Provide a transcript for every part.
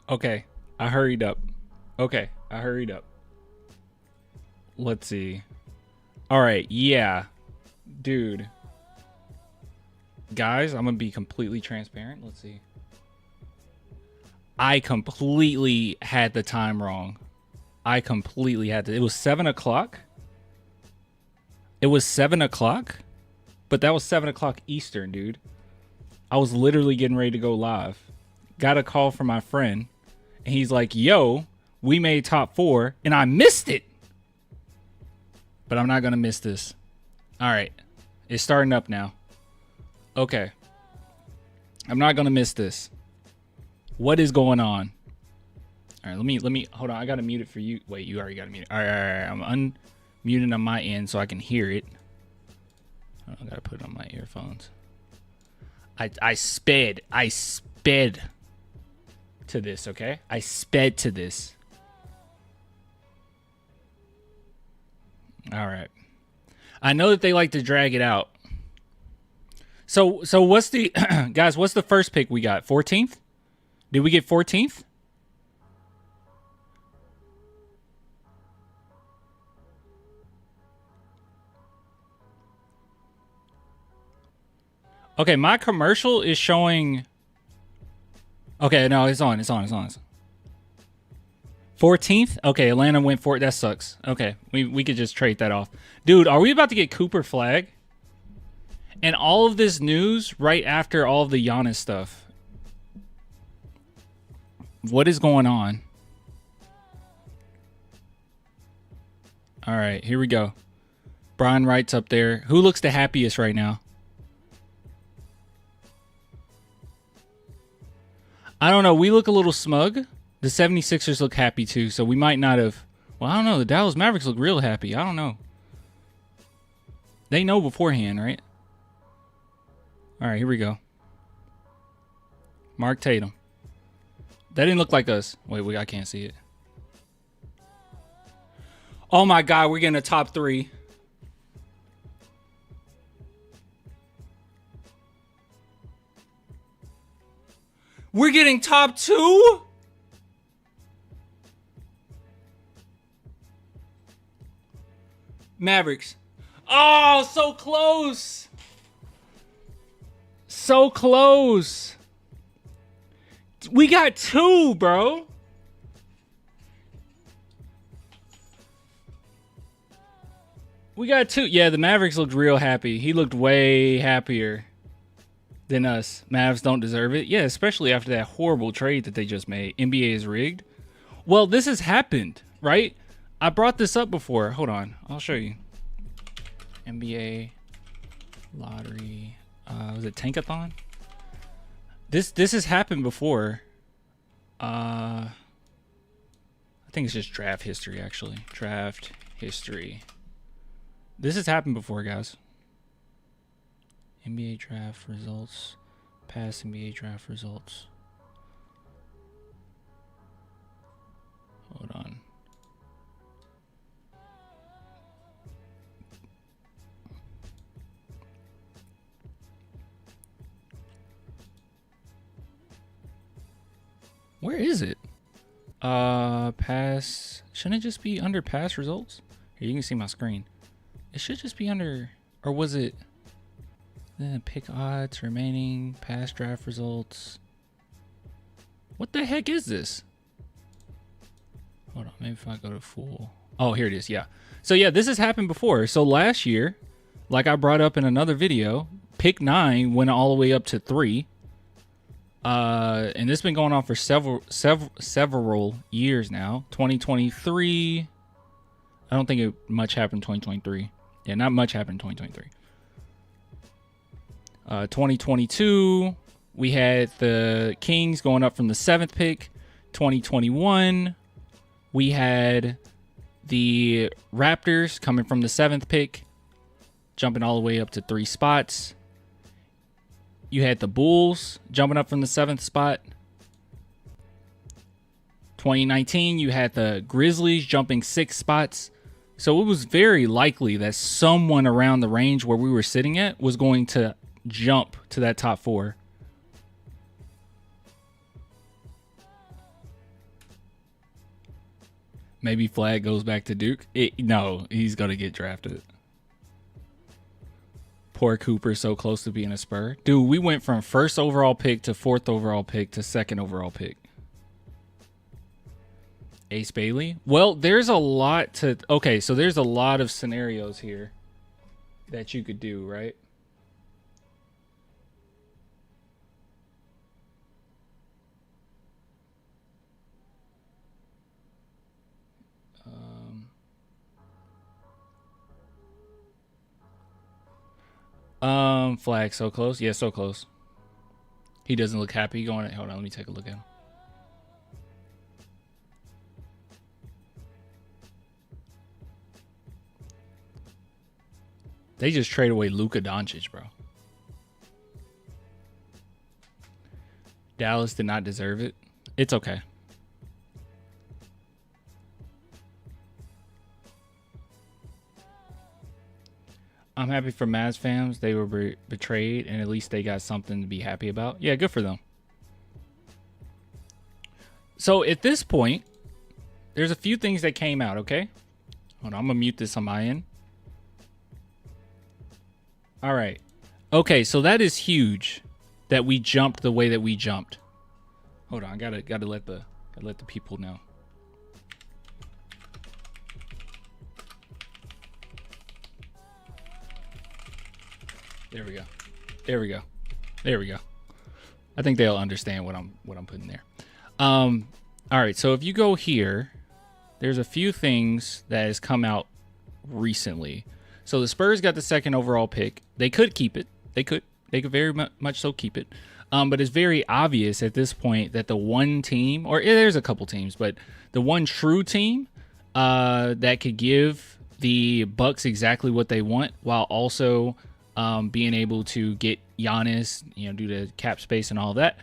Okay, I hurried up. Okay, I hurried up. Let's see. All right, yeah. Dude. Guys, I'm going to be completely transparent. Let's see. I completely had the time wrong. I completely had to. It was 7 o'clock. It was 7 o'clock, but that was 7 o'clock Eastern, dude. I was literally getting ready to go live. Got a call from my friend, and he's like, yo, we made top 4, and I missed it. But I'm not going to miss this. All right. It's starting up now. Okay. I'm not going to miss this. What is going on? All right, let me hold on. I got to mute it for you. Wait, you already got to mute it. All right. I'm unmuting on my end so I can hear it. I got to put it on my earphones. I sped to this, okay? I sped to this. All right. I know that they like to drag it out. So what's the guys, what's the first pick we got? 14th? Did we get 14th? Okay, my commercial is showing. Okay, no, it's on. 14th? Okay, Atlanta went for it. That sucks. Okay, we could just trade that off. Dude, are we about to get Cooper Flagg? And all of this news right after all of the Giannis stuff. What is going on? All right, here we go. Brian Wright's up there. Who looks the happiest right now? I don't know. We look a little smug. The 76ers look happy too, so we might not have. Well, I don't know. The Dallas Mavericks look real happy. I don't know. They know beforehand, right? All right, here we go. Mark Tatum. That didn't look like us. Wait, I can't see it. Oh my God, we're getting a top 3. We're getting top 2? Mavericks. Oh, so close. So close. We got 2, bro. We got 2. Yeah, the Mavericks looked real happy. He looked way happier than us. Mavs don't deserve it. Yeah, especially after that horrible trade that they just made. NBA is rigged. Well, this has happened, right? I brought this up before. Hold on. I'll show you. NBA lottery. Was it Tankathon? This has happened before. I think it's just draft history, actually. Draft history. This has happened before, guys. NBA draft results. Past NBA draft results. Hold on. Where is it? Pass. Shouldn't it just be under past results? Here, you can see my screen. It should just be under, or was it? Then pick odds, remaining, past draft results. What the heck is this? Hold on, maybe if I go to full. Oh, here it is, yeah. So yeah, this has happened before. So last year, like I brought up in another video, pick 9 went all the way up to 3. And this has been going on for several years now. 2023. I don't think much happened in 2023. Yeah, not much happened in 2023. 2022, we had the Kings going up from the 7th pick. 2021, we had the Raptors coming from the 7th pick, jumping all the way up to 3 spots. You had the Bulls jumping up from the 7th spot. 2019, you had the Grizzlies jumping 6 spots. So it was very likely that someone around the range where we were sitting at was going to jump to that top 4. Maybe Flagg goes back to Duke. No, he's going to get drafted. Poor Cooper, so close to being a Spur. Dude, we went from 1st overall pick to 4th overall pick to 2nd overall pick. Ace Bailey? Well, there's a lot to... Okay, so there's a lot of scenarios here that you could do, right? Flagg, so close. Yeah, so close. He doesn't look happy going. Hold on, let me take a look at him. They just trade away Luka Doncic, bro. Dallas did not deserve it. It's okay. I'm happy for Mavs fans. They were betrayed, and at least they got something to be happy about. Yeah, good for them. So at this point, there's a few things that came out, okay? Hold on, I'm going to mute this on my end. All right. Okay, so that is huge that we jumped the way that we jumped. Hold on, gotta let the people know. There we go. There we go. There we go. I think they'll understand what I'm putting there. All right, so if you go here, there's a few things that has come out recently. So the Spurs got the 2nd overall pick. They could keep it. They could very much so keep it. But it's very obvious at this point that the one team, or there's a couple teams, but the one true team that could give the Bucks exactly what they want while also being able to get Giannis, due to cap space and all that,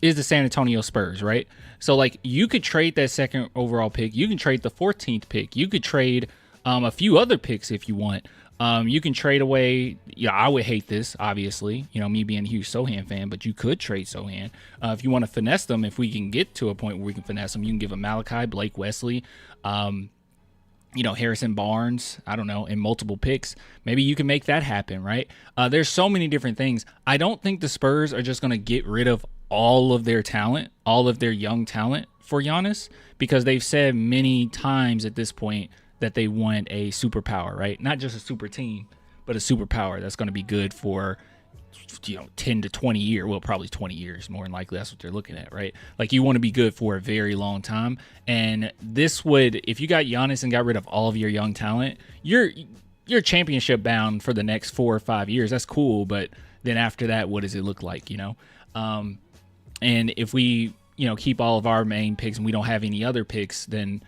is the San Antonio Spurs, right? So, like, you could trade that 2nd overall pick. You can trade the 14th pick. You could trade a few other picks if you want. You can trade away. I would hate this, obviously, me being a huge Sohan fan, but you could trade Sohan. If you want to finesse them, if we can get to a point where we can finesse them, you can give them Malachi, Blake Wesley, Harrison Barnes, I don't know, in multiple picks. Maybe you can make that happen, right? There's so many different things. I don't think the Spurs are just going to get rid of all of their talent, all of their young talent for Giannis, because they've said many times at this point that they want a superpower, right? Not just a super team, but a superpower that's going to be good for 10 to 20 years. Well, probably 20 years, more than likely. That's what they're looking at, right? Like, you want to be good for a very long time. And this would, if you got Giannis and got rid of all of your young talent, you're championship bound for the next 4 or 5 years. That's cool, but then after that, what does it look like, And if we, keep all of our main picks and we don't have any other picks, then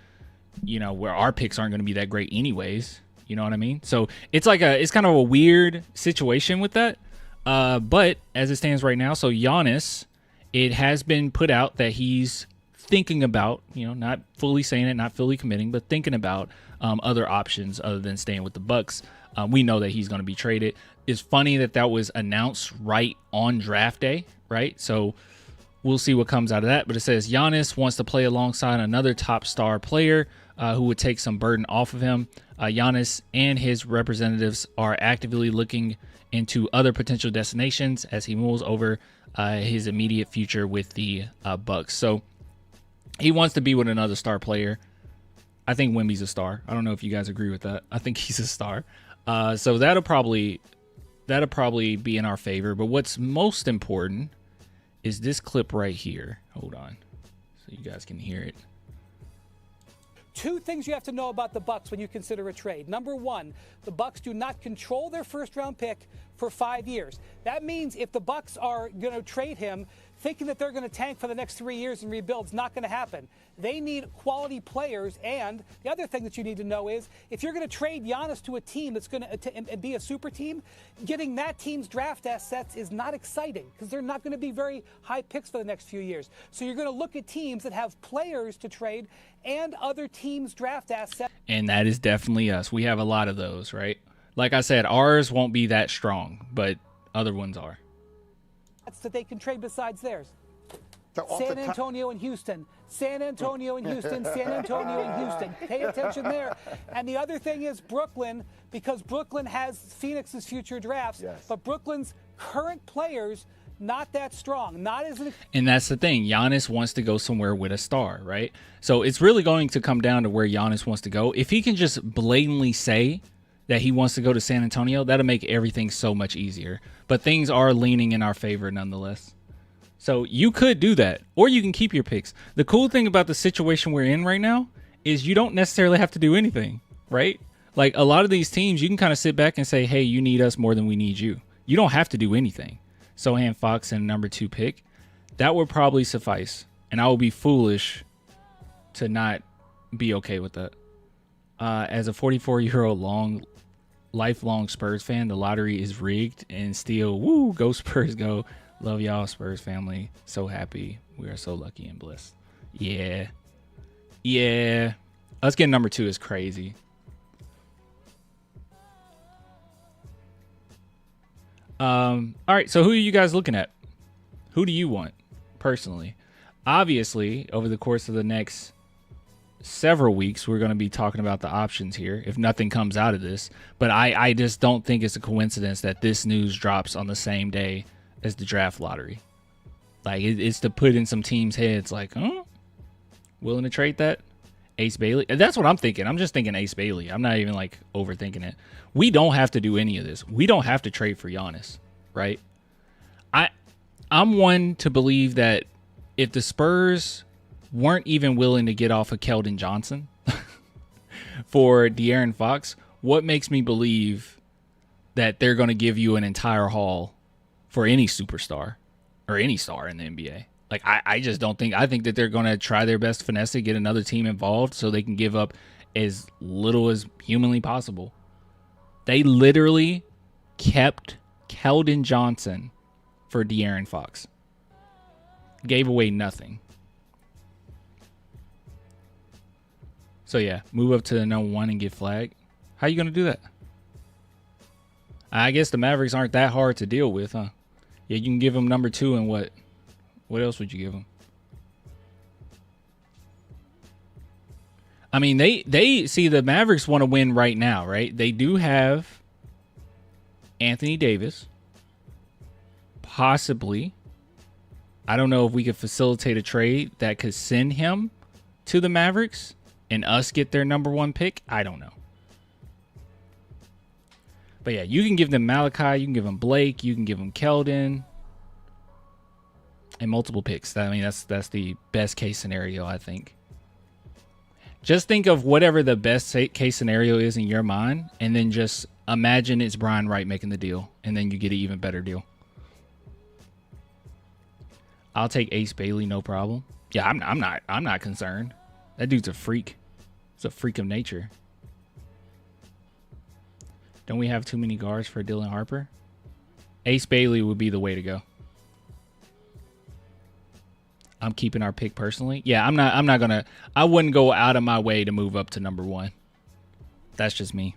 where our picks aren't going to be that great anyways. You know what I mean? So it's kind of a weird situation with that. But as it stands right now, so Giannis, it has been put out that he's thinking about, not fully saying it, not fully committing, but thinking about other options other than staying with the Bucks. We know that he's going to be traded. It's funny that was announced right on draft day, right? So we'll see what comes out of that. But it says Giannis wants to play alongside another top star player who would take some burden off of him. Giannis and his representatives are actively looking into other potential destinations as he moves over his immediate future with the Bucks. So he wants to be with another star player. I think Wemby's a star. I don't know if you guys agree with that. I think he's a star. So that'll probably be in our favor. But what's most important is this clip right here. Hold on, so you guys can hear it. Two things you have to know about the Bucks when you consider a trade. Number one, the Bucks do not control their first-round pick for 5 years. That means if the Bucks are going to trade him, thinking that they're going to tank for the next 3 years and rebuild is not going to happen. They need quality players. And the other thing that you need to know is if you're going to trade Giannis to a team that's going to be a super team, getting that team's draft assets is not exciting because they're not going to be very high picks for the next few years. So you're going to look at teams that have players to trade and other teams' draft assets. And that is definitely us. We have a lot of those, right? Like I said, ours won't be that strong, but other ones are. That they can trade besides theirs. San Antonio and Houston. San Antonio and Houston. San Antonio and Houston. Pay attention there. And the other thing is Brooklyn, because Brooklyn has Phoenix's future drafts, but Brooklyn's current players not that strong, not as. And that's the thing. Giannis wants to go somewhere with a star, right? So it's really going to come down to where Giannis wants to go. If he can just blatantly say that he wants to go to San Antonio, that'll make everything so much easier. But things are leaning in our favor nonetheless. So you could do that, or you can keep your picks. The cool thing about the situation we're in right now is you don't necessarily have to do anything, right? Like a lot of these teams, you can kind of sit back and say, hey, you need us more than we need you. You don't have to do anything. Sohan Fox and number 2 pick, that would probably suffice. And I would be foolish to not be okay with that. As a 44-year-old lifelong Spurs fan, the lottery is rigged and still, woo, go Spurs, go. Love y'all, Spurs family. So happy. We are so lucky and blessed. Yeah. Yeah. Us getting number 2 is crazy. All right, so who are you guys looking at? Who do you want, personally? Obviously, over the course of the next several weeks, we're going to be talking about the options here, if nothing comes out of this. But I just don't think it's a coincidence that this news drops on the same day as the draft lottery. Like, it's to put in some teams' heads, like, huh? Willing to trade that? Ace Bailey? That's what I'm thinking. I'm just thinking Ace Bailey. I'm not even, like, overthinking it. We don't have to do any of this. We don't have to trade for Giannis, right? I'm one to believe that if the Spurs weren't even willing to get off of Keldon Johnson for De'Aaron Fox, what makes me believe that they're going to give you an entire haul for any superstar or any star in the NBA? Like, I just don't think. I think that they're going to try their best to finesse it, get another team involved so they can give up as little as humanly possible. They literally kept Keldon Johnson for De'Aaron Fox. Gave away nothing. So, yeah, move up to the number 1 and get Flagg. How you going to do that? I guess the Mavericks aren't that hard to deal with, huh? Yeah, you can give them number 2 and what? What else would you give them? I mean, they see the Mavericks want to win right now, right? They do have Anthony Davis. Possibly. I don't know if we could facilitate a trade that could send him to the Mavericks and us get their number 1 pick. I don't know. But yeah, you can give them Malachi, you can give them Blake, you can give them Keldon, and multiple picks. I mean, that's the best case scenario, I think. Just think of whatever the best case scenario is in your mind, and then just imagine it's Brian Wright making the deal, and then you get an even better deal. I'll take Ace Bailey, no problem. Yeah, I'm not concerned. That dude's a freak. It's a freak of nature. Don't we have too many guards for Dylan Harper? Ace Bailey would be the way to go. I'm keeping our pick personally. Yeah, I'm not gonna. I wouldn't go out of my way to move up to number 1. That's just me.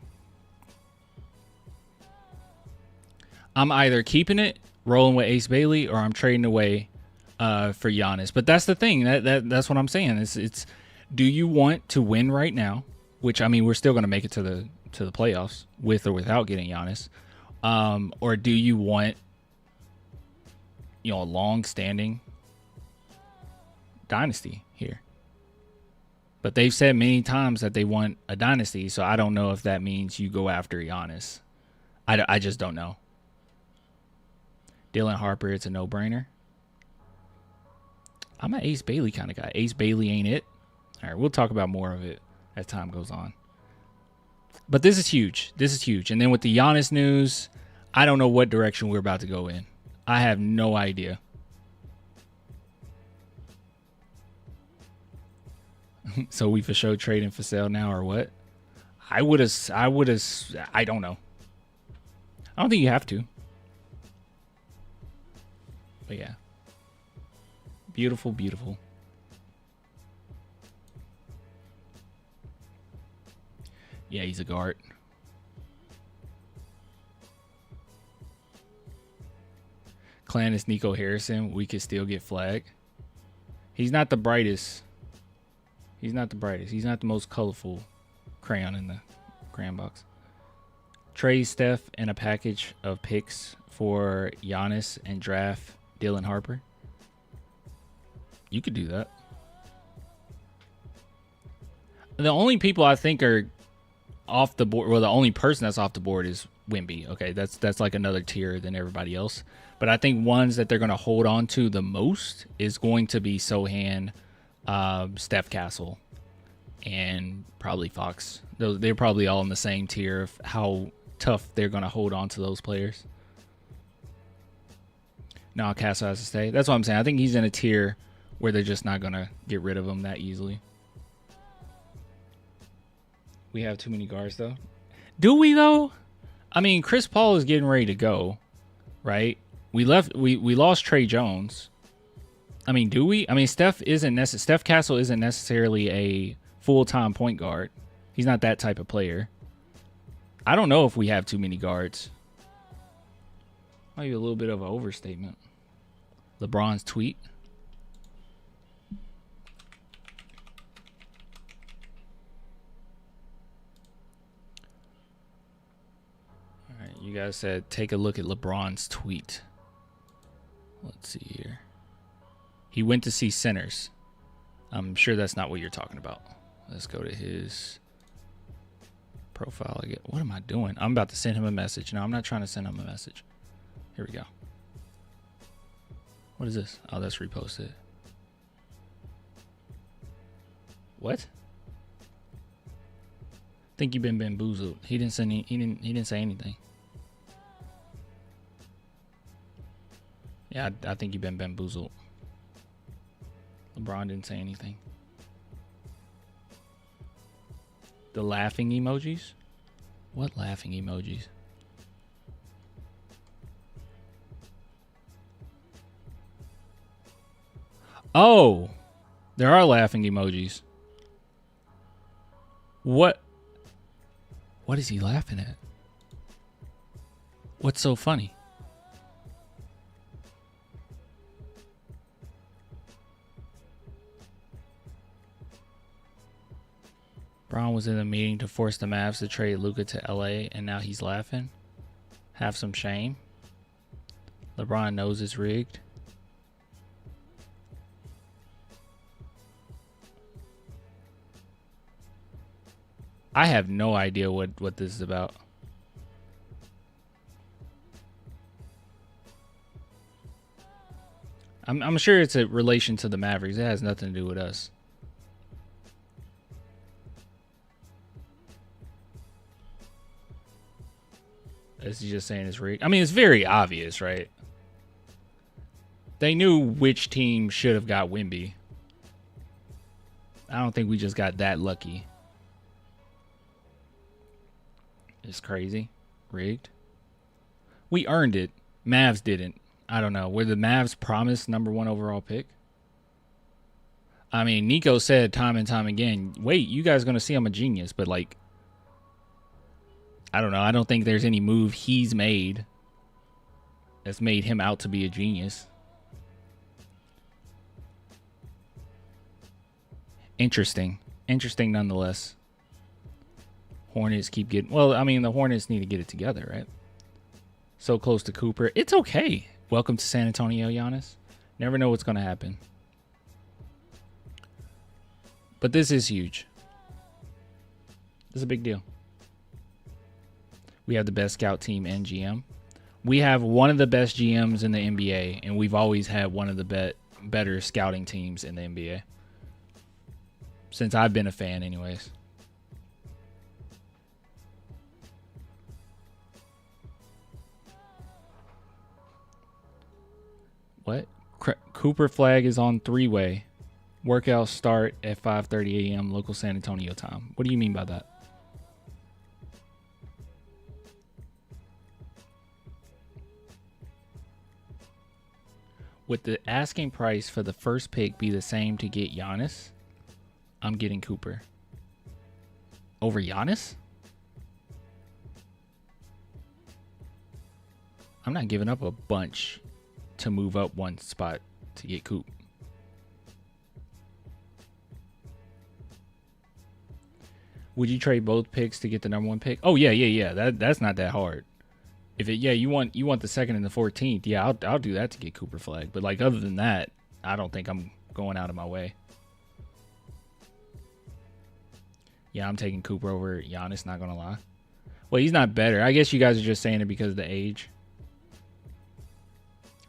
I'm either keeping it, rolling with Ace Bailey, or I'm trading away for Giannis. But that's the thing. That's what I'm saying. It's do you want to win right now? Which, I mean, we're still gonna make it to the playoffs with or without getting Giannis, or do you want, a long-standing dynasty here? But they've said many times that they want a dynasty, so I don't know if that means you go after Giannis. I just don't know. Dylan Harper, it's a no-brainer. I'm an Ace Bailey kind of guy. Ace Bailey ain't it. All right, we'll talk about more of it as time goes on. But this is huge. This is huge. And then with the Giannis news, I don't know what direction we're about to go in. I have no idea. So we for sure trading for sale now or what? I don't know. I don't think you have to. But yeah. Beautiful, beautiful. Yeah, he's a guard. Clan is Nico Harrison. We could still get Flagg. He's not the brightest. He's not the brightest. He's not the most colorful crayon in the crayon box. Trade Steph and a package of picks for Giannis and draft Dylan Harper. You could do that. The only people I think are off the board, well, the only person that's off the board is Wemby. Okay, that's like another tier than everybody else. But I think ones that they're going to hold on to the most is going to be Sohan, Steph Castle, and probably Fox. They're probably all in the same tier of how tough they're going to hold on to those players. No, Castle has to stay. That's what I'm saying. I think he's in a tier where they're just not going to get rid of him that easily. We have too many guards, though. Do we, though? I mean, Chris Paul is getting ready to go, right? We lost Trey Jones. I mean, do we? I mean, Steph Castle isn't necessarily a full-time point guard. He's not that type of player. I don't know if we have too many guards. Might be a little bit of an overstatement. LeBron's tweet. All right, you guys said take a look at LeBron's tweet. Let's see here. He went to see Sinners. I'm sure that's not what you're talking about. Let's go to his profile again. What am I doing? I'm about to send him a message. No, I'm not trying to send him a message. Here we go. What is this? Oh, that's reposted. What? Think you've been bamboozled. He didn't say anything. Yeah, I think you've been bamboozled. LeBron didn't say anything. The laughing emojis? What laughing emojis? Oh, there are laughing emojis. What is he laughing at? What's so funny? Braun was in a meeting to force the Mavs to trade Luka to LA, and now he's laughing. Have some shame. LeBron knows it's rigged. I have no idea what this is about. I'm sure it's a relation to the Mavericks. It has nothing to do with us. Is he just saying it's rigged? I mean, it's very obvious, right? They knew which team should have got Wemby. I don't think we just got that lucky. It's crazy. Rigged. We earned it. Mavs didn't. I don't know. Were the Mavs promised #1 overall pick? I mean, Nico said time and time again, wait, you guys are going to see I'm a genius. But, like, I don't know. I don't think there's any move he's made that's made him out to be a genius. Interesting. Interesting nonetheless. Hornets keep getting... Well, I mean, the Hornets need to get it together, right? So close to Cooper. It's okay. Welcome to San Antonio, Giannis. Never know what's going to happen. But this is huge. This is a big deal. We have the best scout team and GM. We have one of the best GMs in the NBA, and we've always had one of the better scouting teams in the NBA. Since I've been a fan, anyways. What? Cooper Flagg is on 3-way. Workouts start at 5:30 a.m. local San Antonio time. What do you mean by that? Would the asking price for the first pick be the same to get Giannis? I'm getting Cooper. Over Giannis? I'm not giving up a bunch to move up one spot to get Coop. Would you trade both picks to get the number 1 pick? Oh yeah. That's not that hard. If it you want the 2nd and the 14th, yeah, I'll do that to get Cooper Flagg. But like other than that, I don't think I'm going out of my way. Yeah, I'm taking Cooper over Giannis, not gonna lie. Well, he's not better. I guess you guys are just saying it because of the age.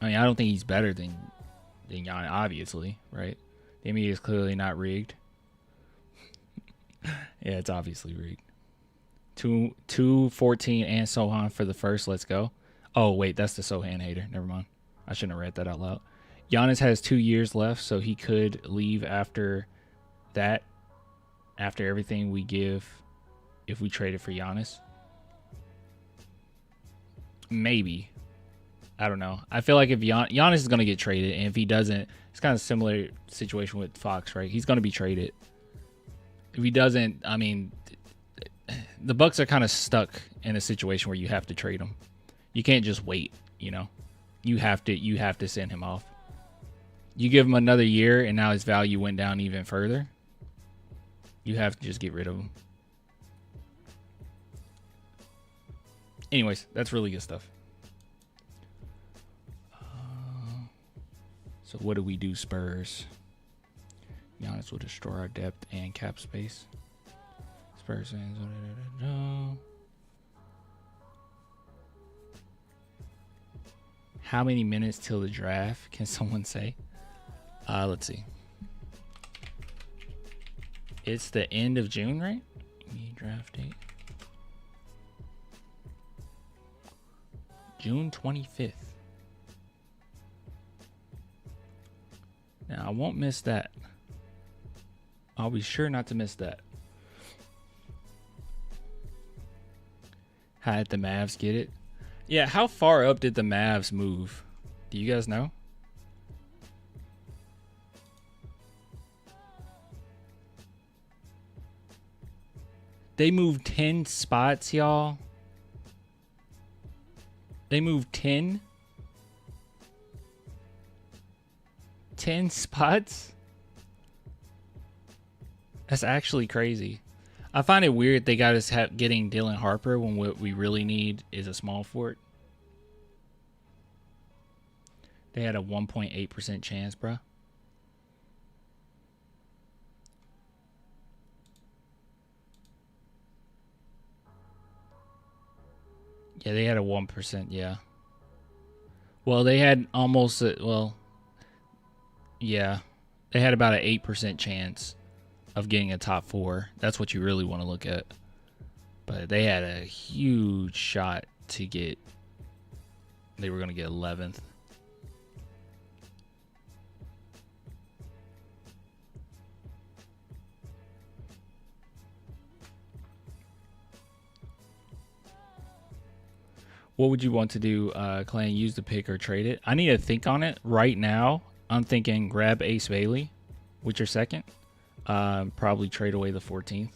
I mean, I don't think he's better than Giannis, obviously, right? The NBA is clearly not rigged. Yeah, it's obviously rigged. 2-14 and Sohan for the first. Let's go. Oh, wait, that's the Sohan hater. Never mind. I shouldn't have read that out loud. Giannis has 2 years left, so he could leave after that, after everything we give, if we trade it for Giannis. Maybe. I don't know. I feel like if Giannis is going to get traded, and if he doesn't, it's kind of a similar situation with Fox, right? He's going to be traded. If he doesn't, I mean, the Bucks are kind of stuck in a situation where you have to trade him. You can't just wait, you know. You have to send him off. You give him another year, and now his value went down even further. You have to just get rid of him. Anyways, that's really good stuff. So what do we do, Spurs? Giannis will destroy our depth and cap space. Spurs fans. How many minutes till the draft? Can someone say? Let's see. It's the end of June, right? Draft date. June 25th. Now, I won't miss that. I'll be sure not to miss that. How did the Mavs get it? Yeah, how far up did the Mavs move? Do you guys know? They moved 10 spots, y'all. They moved 10 spots? That's actually crazy. I find it weird they got us getting Dylan Harper when what we really need is a small forward. They had a 1.8% chance, bro. Yeah, they had a 1%, yeah. Well, they had almost, yeah. They had about an 8% chance of getting a top 4. That's what you really want to look at. But they had a huge shot to get, they were going to get 11th. What would you want to do, Clan? Use the pick or trade it? I need to think on it right now. I'm thinking grab Ace Bailey with your 2nd. Probably trade away the 14th.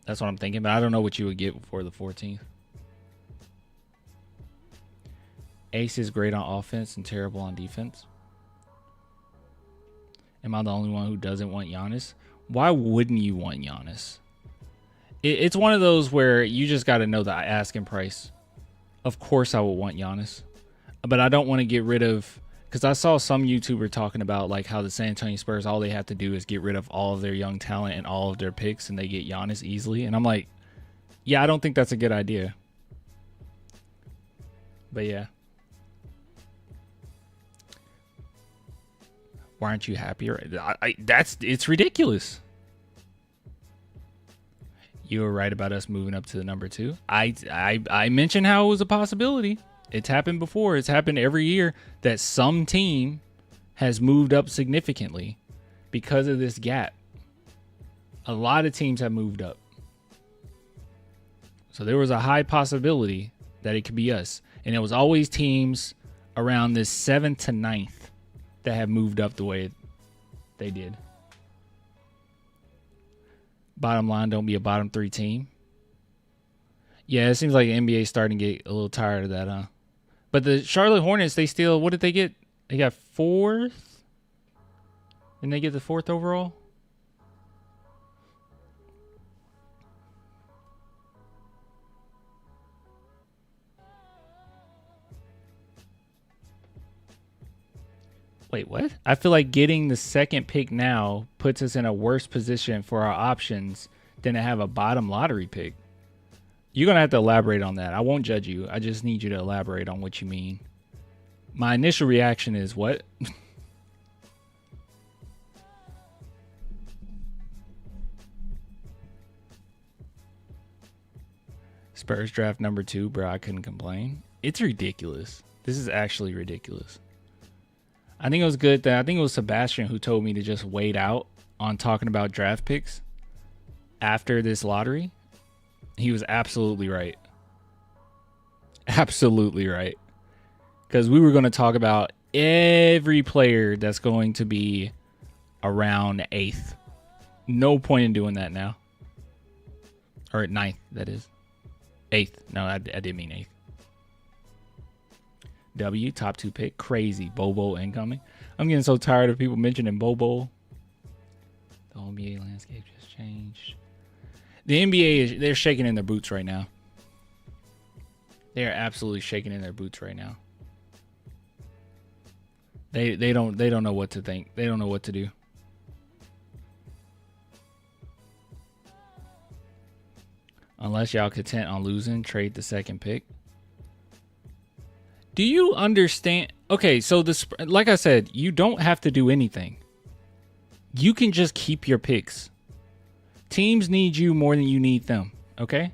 That's what I'm thinking, but I don't know what you would get for the 14th. Ace is great on offense and terrible on defense. Am I the only one who doesn't want Giannis? Why wouldn't you want Giannis? It's one of those where you just got to know the asking price. Of course I would want Giannis, but I don't want to get rid of, because I saw some YouTuber talking about like how the San Antonio Spurs, all they have to do is get rid of all of their young talent and all of their picks and they get Giannis easily. And I'm like, yeah, I don't think that's a good idea. But yeah. Why aren't you happier? It's ridiculous. You were right about us moving up to the number 2. I mentioned how it was a possibility. It's happened before. It's happened every year that some team has moved up significantly because of this gap. A lot of teams have moved up. So there was a high possibility that it could be us. And it was always teams around this 7th to 9th that have moved up the way they did. Bottom line, don't be a bottom 3 team. Yeah, it seems like the NBA is starting to get a little tired of that, huh? But the Charlotte Hornets, they still, what did they get? They got 4th? Didn't they get the 4th overall? Wait, what? I feel like getting the second pick now puts us in a worse position for our options than to have a bottom lottery pick. You're going to have to elaborate on that. I won't judge you. I just need you to elaborate on what you mean. My initial reaction is what? Spurs draft number 2, bro. I couldn't complain. It's ridiculous. This is actually ridiculous. I think it was good that I think it was Sebastian who told me to just wait out on talking about draft picks after this lottery. He was absolutely right. Absolutely right. Because we were going to talk about every player that's going to be around 8th. No point in doing that now. Or at 9th, that is. 8th. No, I didn't mean 8th. W, top 2 pick. Crazy. Bobo incoming. I'm getting so tired of people mentioning Bobo. The whole NBA landscape just changed. The NBA, they're shaking in their boots right now. They are absolutely shaking in their boots right now. They don't know what to think. They don't know what to do. Unless y'all content on losing, trade the second pick. Do you understand? Okay, so this, like I said, you don't have to do anything. You can just keep your picks. Teams need you more than you need them, okay?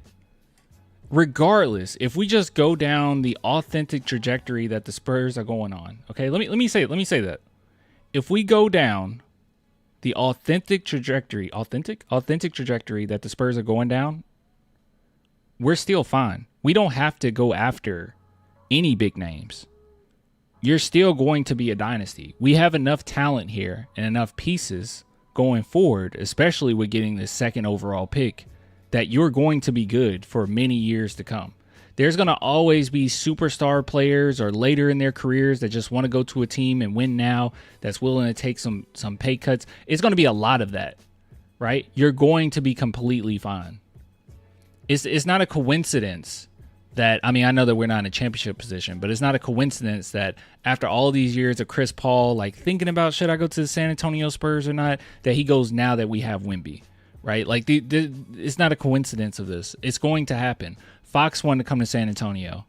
Regardless, if we just go down the authentic trajectory that the Spurs are going on, okay? Let me say that. If we go down the authentic trajectory that the Spurs are going down, we're still fine. We don't have to go after any big names. You're still going to be a dynasty. We have enough talent here and enough pieces going forward, especially with getting the second overall pick, that you're going to be good for many years to come. There's going to always be superstar players or later in their careers that just want to go to a team and win now, that's willing to take some pay cuts. It's going to be a lot of that, right? You're going to be completely fine. It's not a coincidence that, I mean, I know that we're not in a championship position, but it's not a coincidence that after all these years of Chris Paul, like thinking about should I go to the San Antonio Spurs or not, that he goes now that we have Wemby, right? Like it's not a coincidence of this. It's going to happen. Fox wanted to come to San Antonio.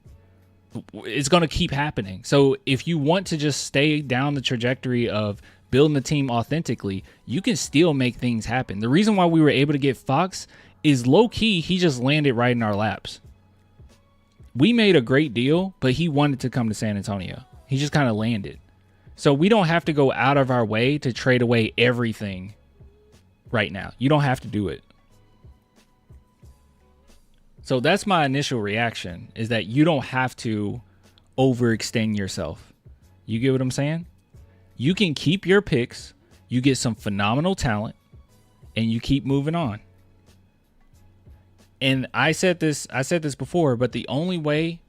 It's going to keep happening. So if you want to just stay down the trajectory of building the team authentically, you can still make things happen. The reason why we were able to get Fox is low key, he just landed right in our laps. We made a great deal, but he wanted to come to San Antonio. He just kind of landed. So we don't have to go out of our way to trade away everything right now. You don't have to do it. So that's my initial reaction, is that you don't have to overextend yourself. You get what I'm saying? You can keep your picks, you get some phenomenal talent, and you keep moving on. And I said this before, but the only way,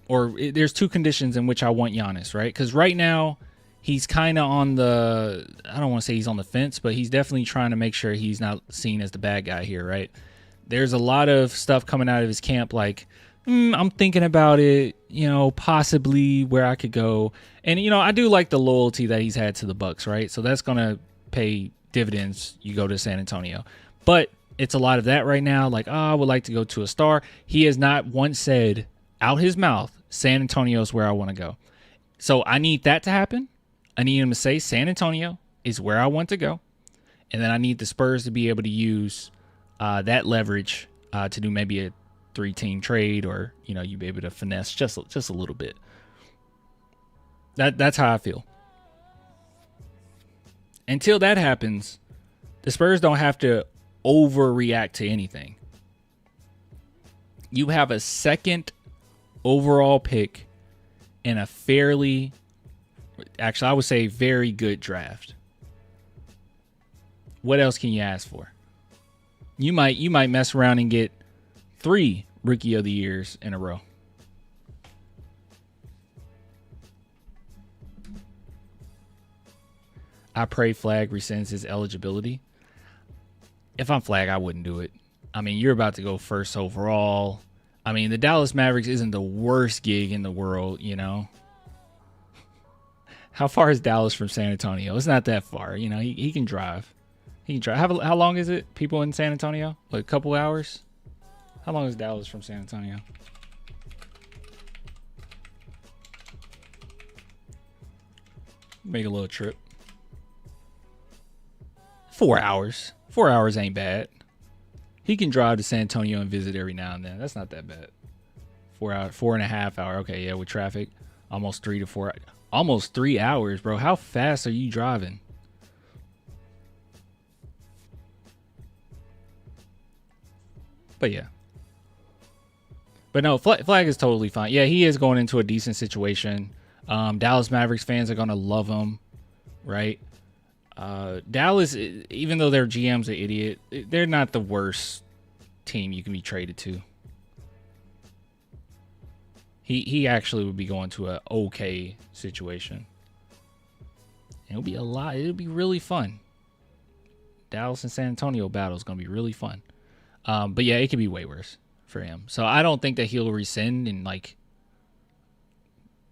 there's 2 conditions in which I want Giannis, right? Because right now he's kind of on the, I don't want to say he's on the fence, but he's definitely trying to make sure he's not seen as the bad guy here, right? There's a lot of stuff coming out of his camp like, I'm thinking about it, possibly where I could go. And, I do like the loyalty that he's had to the Bucks, right? So that's going to pay dividends. You go to San Antonio. But it's a lot of that right now. Like, I would like to go to a star. He has not once said out his mouth, San Antonio is where I want to go. So I need that to happen. I need him to say San Antonio is where I want to go. And then I need the Spurs to be able to use that leverage to do maybe a 3-team trade, or, you be able to finesse just a little bit. That's how I feel. Until that happens, the Spurs don't have to overreact to anything. You have a second overall pick in a fairly, actually I would say very good draft. What else can you ask for? You might mess around and get 3 Rookie of the Years in a row. I pray Flagg rescinds his eligibility. If I'm Flagg, I wouldn't do it. I mean, you're about to go first overall. I mean, the Dallas Mavericks isn't the worst gig in the world, How far is Dallas from San Antonio? It's not that far. You know, he can drive. He can drive. How long is it? People in San Antonio? Like a couple hours? How long is Dallas from San Antonio? Make a little trip. 4 hours. 4 hours ain't bad. He can drive to San Antonio and visit every now and then. That's not that bad. 4 hours, 4.5 hours. Okay, yeah, with traffic, almost 3 to 4. Almost 3 hours, bro. How fast are you driving? But yeah. But no, Flagg is totally fine. Yeah, he is going into a decent situation. Dallas Mavericks fans are going to love him, right? Dallas, even though their GM's an idiot, they're not the worst team you can be traded to. He actually would be going to an okay situation. It'll be it'll be really fun. Dallas and San Antonio battle is going to be really fun. But yeah, it could be way worse for him. So I don't think that he'll rescind and like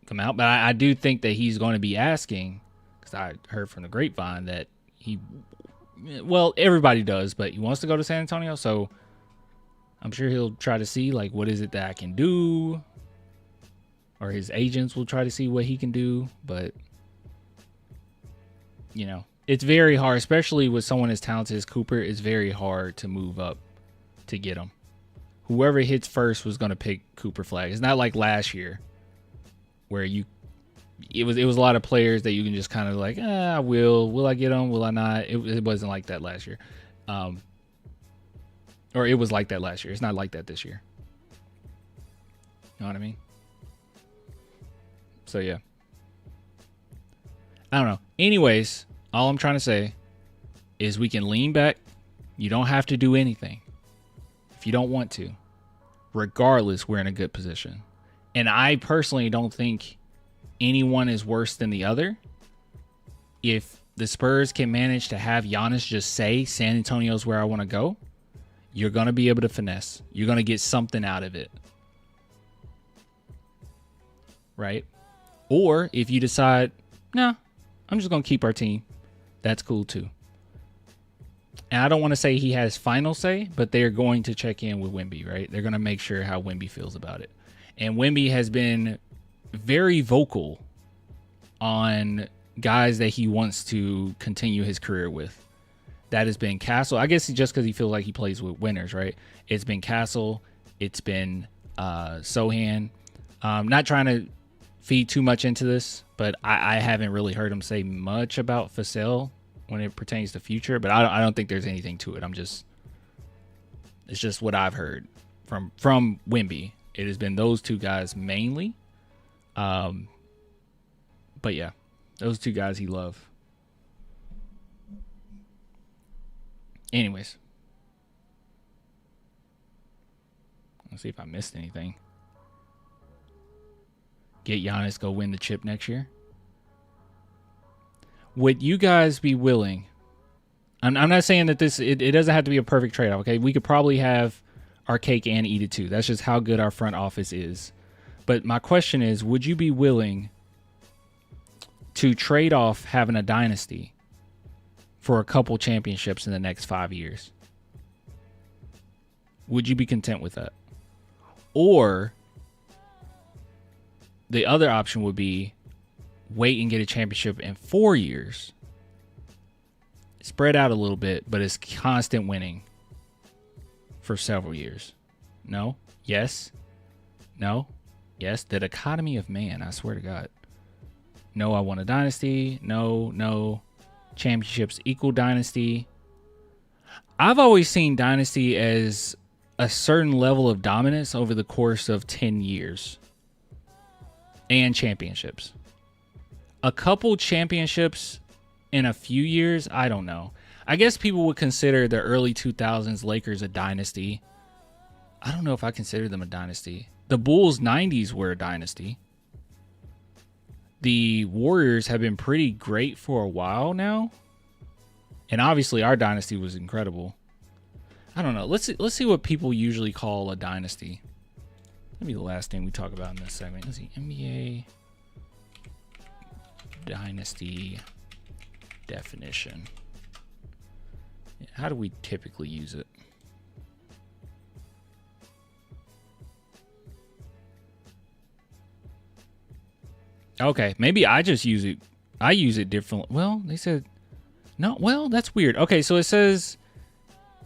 come out. But I do think that he's going to be asking, because I heard from the grapevine that well, everybody does, but he wants to go to San Antonio. So I'm sure he'll try to see like, what is it that I can do? Or his agents will try to see what he can do. But, you know, it's very hard, especially with someone as talented as Cooper. It's very hard to move up to get him. Whoever hits first was going to pick Cooper Flagg. It's not like last year where it was a lot of players that you can just kind of like, I will I get him? Will I not? It wasn't like that last year. Or it was like that last year. It's not like that this year. You know what I mean? So yeah. I don't know. Anyways, all I'm trying to say is we can lean back. You don't have to do anything if you don't want to. Regardless, we're in a good position. And I personally don't think anyone is worse than the other. If the Spurs can manage to have Giannis just say San Antonio's where I want to go, you're going to be able to finesse. You're going to get something out of it. Right? Or if you decide, no, I'm just going to keep our team, that's cool too. And I don't want to say he has final say, but they're going to check in with Wemby, right? They're going to make sure how Wemby feels about it. And Wemby has been very vocal on guys that he wants to continue his career with. That has been Castle. I guess just because he feels like he plays with winners, right? It's been Castle. It's been Sohan. Not trying to feed too much into this, but I haven't really heard him say much about Vassell when it pertains to future. But I don't think there's anything to it. It's just what I've heard from Wemby. It has been those two guys mainly. But yeah, those two guys he loved. Anyways, let's see if I missed anything. Get Giannis, go win the chip next year. Would you guys be willing? I'm not saying that it doesn't have to be a perfect trade-off, okay? We could probably have our cake and eat it too. That's just how good our front office is. But my question is, would you be willing to trade off having a dynasty for a couple championships in the next 5 years? Would you be content with that? Or the other option would be wait and get a championship in 4 years. Spread out a little bit, but it's constant winning for several years. No? Yes? No? Yes? The dichotomy of man, I swear to God. No, I want a dynasty. No. Championships equal dynasty. I've always seen dynasty as a certain level of dominance over the course of 10 years. And championships. A couple championships in a few years, I don't know. I guess people would consider the early 2000s Lakers a dynasty. I don't know if I consider them a dynasty. The Bulls 90s were a dynasty. The Warriors have been pretty great for a while now. And obviously our dynasty was incredible. I don't know. Let's see what people usually call a dynasty. That'll be the last thing we talk about in this segment. Let's see. NBA dynasty definition. How do we typically use it? Okay, maybe I just use it. I use it differently. Well, they said no. Well, that's weird. Okay, so it says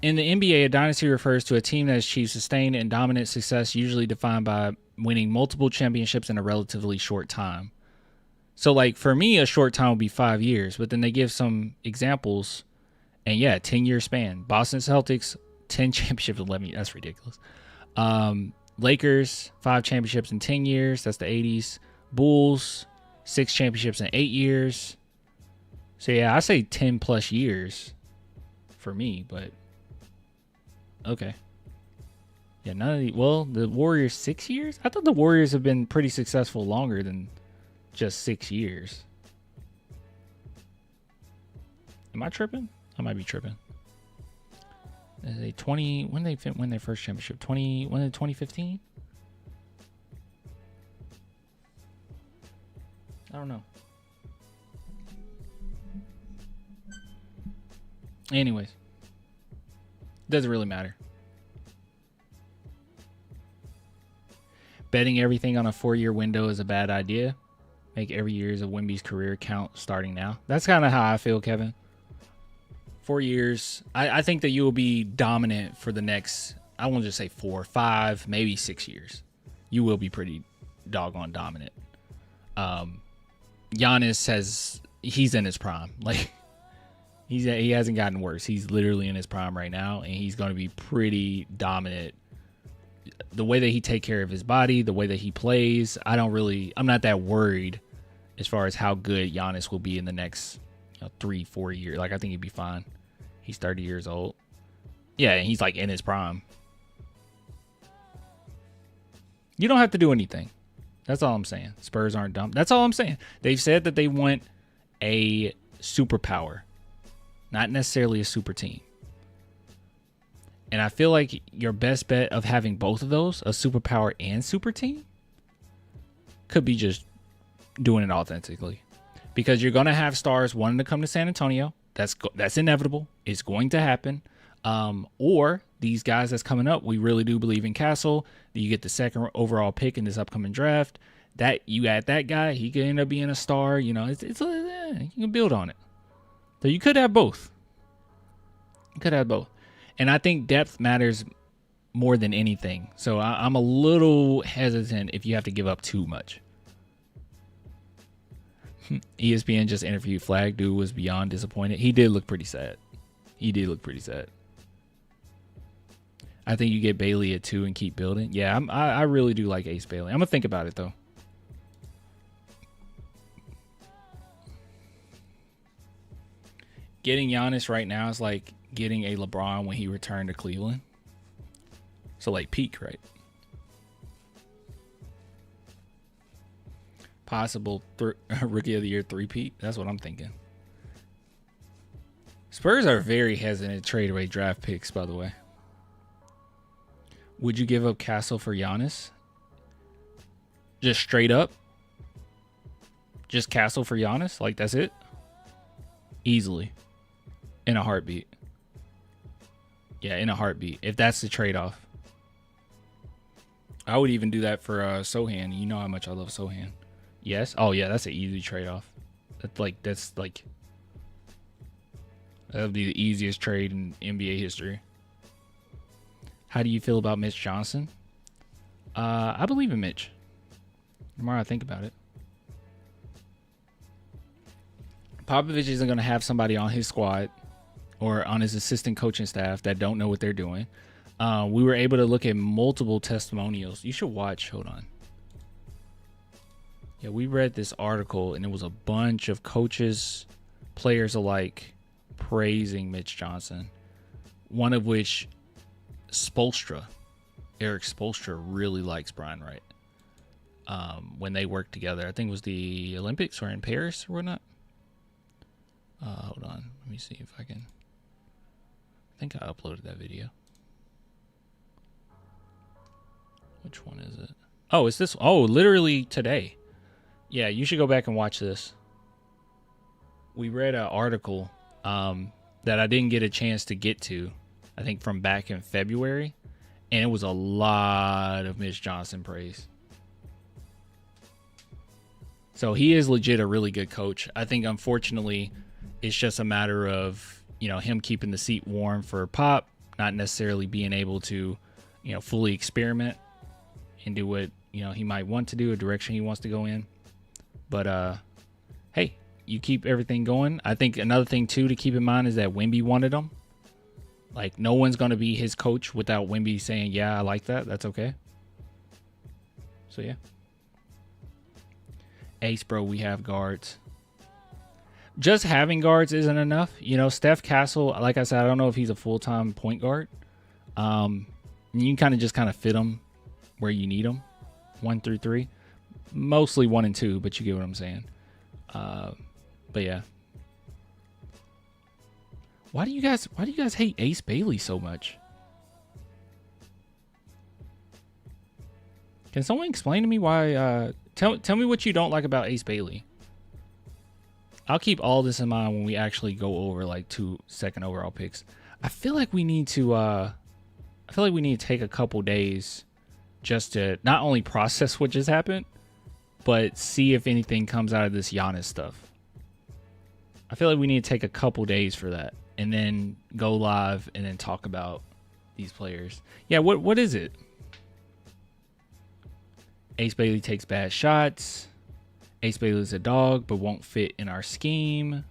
in the NBA, a dynasty refers to a team that has achieved sustained and dominant success, usually defined by winning multiple championships in a relatively short time. So, like, for me, a short time would be 5 years, but then they give some examples, and yeah, 10-year span. Boston Celtics, 10 championships, 11 years. That's ridiculous. Lakers, 5 championships in 10 years. That's the 80s. Bulls, 6 championships in 8 years. So, yeah, I say 10 plus years for me, but okay. Yeah, none of the, well, the Warriors 6 years? I thought the Warriors have been pretty successful longer than just 6 years. Am I tripping? I might be tripping. They 20 when they win their first championship? 2015? I don't know. Anyways, doesn't really matter. Betting everything on a 4-year window is a bad idea. Make every year of Wemby's career count starting now. That's kind of how I feel, Kevin. 4 years. I think that you will be dominant for the next, I won't just say 4, 5, maybe 6 years. You will be pretty doggone dominant. Giannis he's in his prime. Like, he hasn't gotten worse. He's literally in his prime right now, and he's going to be pretty dominant. The way that he take care of his body, the way that he plays, I'm not that worried as far as how good Giannis will be in the next 3-4 years. Like, I think he'd be fine. He's 30 years old. Yeah, and he's like in his prime. You don't have to do anything. That's all I'm saying. Spurs aren't dumb. That's all I'm saying. They've said that they want a superpower, not necessarily a super team. And I feel like your best bet of having both of those, a superpower and super team, could be just doing it authentically. Because you're going to have stars wanting to come to San Antonio. That's inevitable. It's going to happen. Or these guys that's coming up, we really do believe in Castle. You get the second overall pick in this upcoming draft. That you add that guy, he could end up being a star. You know, you can build on it. So you could have both. You could have both. And I think depth matters more than anything. So I'm a little hesitant if you have to give up too much. ESPN just interviewed Flagg. Dude was beyond disappointed. He did look pretty sad. I think you get Bailey at 2 and keep building. Yeah, I really do like Ace Bailey. I'm going to think about it, though. Getting Giannis right now is like getting a LeBron when he returned to Cleveland. So, like, peak, right? Possible Rookie of the Year 3-peat. That's what I'm thinking. Spurs are very hesitant to trade away draft picks, by the way. Would you give up Castle for Giannis? Just straight up? Just Castle for Giannis? Like, that's it? Easily. In a heartbeat. Yeah, in a heartbeat. If that's the trade-off. I would even do that for Sohan. You know how much I love Sohan. Yes? Oh, yeah, that's an easy trade-off. That would be the easiest trade in NBA history. How do you feel about Mitch Johnson? I believe in Mitch. The more I think about it. Popovich isn't going to have somebody on his squad or on his assistant coaching staff that don't know what they're doing. We were able to look at multiple testimonials. You should watch. Hold on. Yeah, we read this article, and it was a bunch of coaches, players alike, praising Mitch Johnson. One of which, Eric Spoelstra really likes Brian Wright. When they worked together, I think it was the Olympics or in Paris or whatnot. Hold on, let me see if I can. I think I uploaded that video. Which one is it? Oh, it's this. Oh, literally today. Yeah, you should go back and watch this. we read an article that I didn't get a chance to get to, I think from back in February, and it was a lot of Mitch Johnson praise. So he is legit a really good coach. I think, unfortunately, it's just a matter of, him keeping the seat warm for Pop, not necessarily being able to, fully experiment and do what, he might want to do, a direction he wants to go in. But, hey, you keep everything going. I think another thing, too, to keep in mind is that Wemby wanted him. Like, no one's going to be his coach without Wemby saying, yeah, I like that. That's okay. So, yeah. Ace, bro, we have guards. Just having guards isn't enough. Steph Castle, like I said, I don't know if he's a full-time point guard. You can just fit him where you need him, 1 through 3. Mostly 1 and 2, but you get what I'm saying. But yeah. Why do you guys hate Ace Bailey so much? Can someone explain to me why? Tell me what you don't like about Ace Bailey. I'll keep all this in mind when we actually go over like 2 second overall picks. I feel like we need to take a couple days just to not only process what just happened, but see if anything comes out of this Giannis stuff. I feel like we need to take a couple days for that and then go live and then talk about these players. Yeah, what is it? Ace Bailey takes bad shots. Ace Bailey's a dog, but won't fit in our scheme.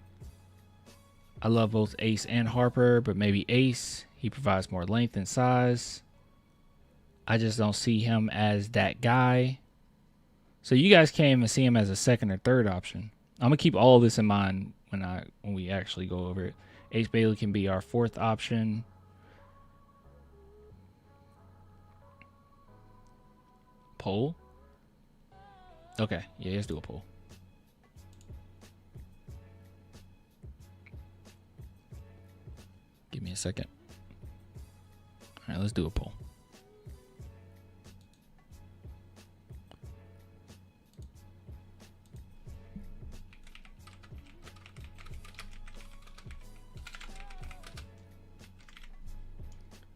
I love both Ace and Harper, but maybe Ace. He provides more length and size. I just don't see him as that guy. So you guys can't even see him as a second or third option. I'm gonna keep all of this in mind when we actually go over it. Ace Bailey can be our 4th option. Poll. Okay, yeah, let's do a poll. Give me a second. All right, let's do a poll.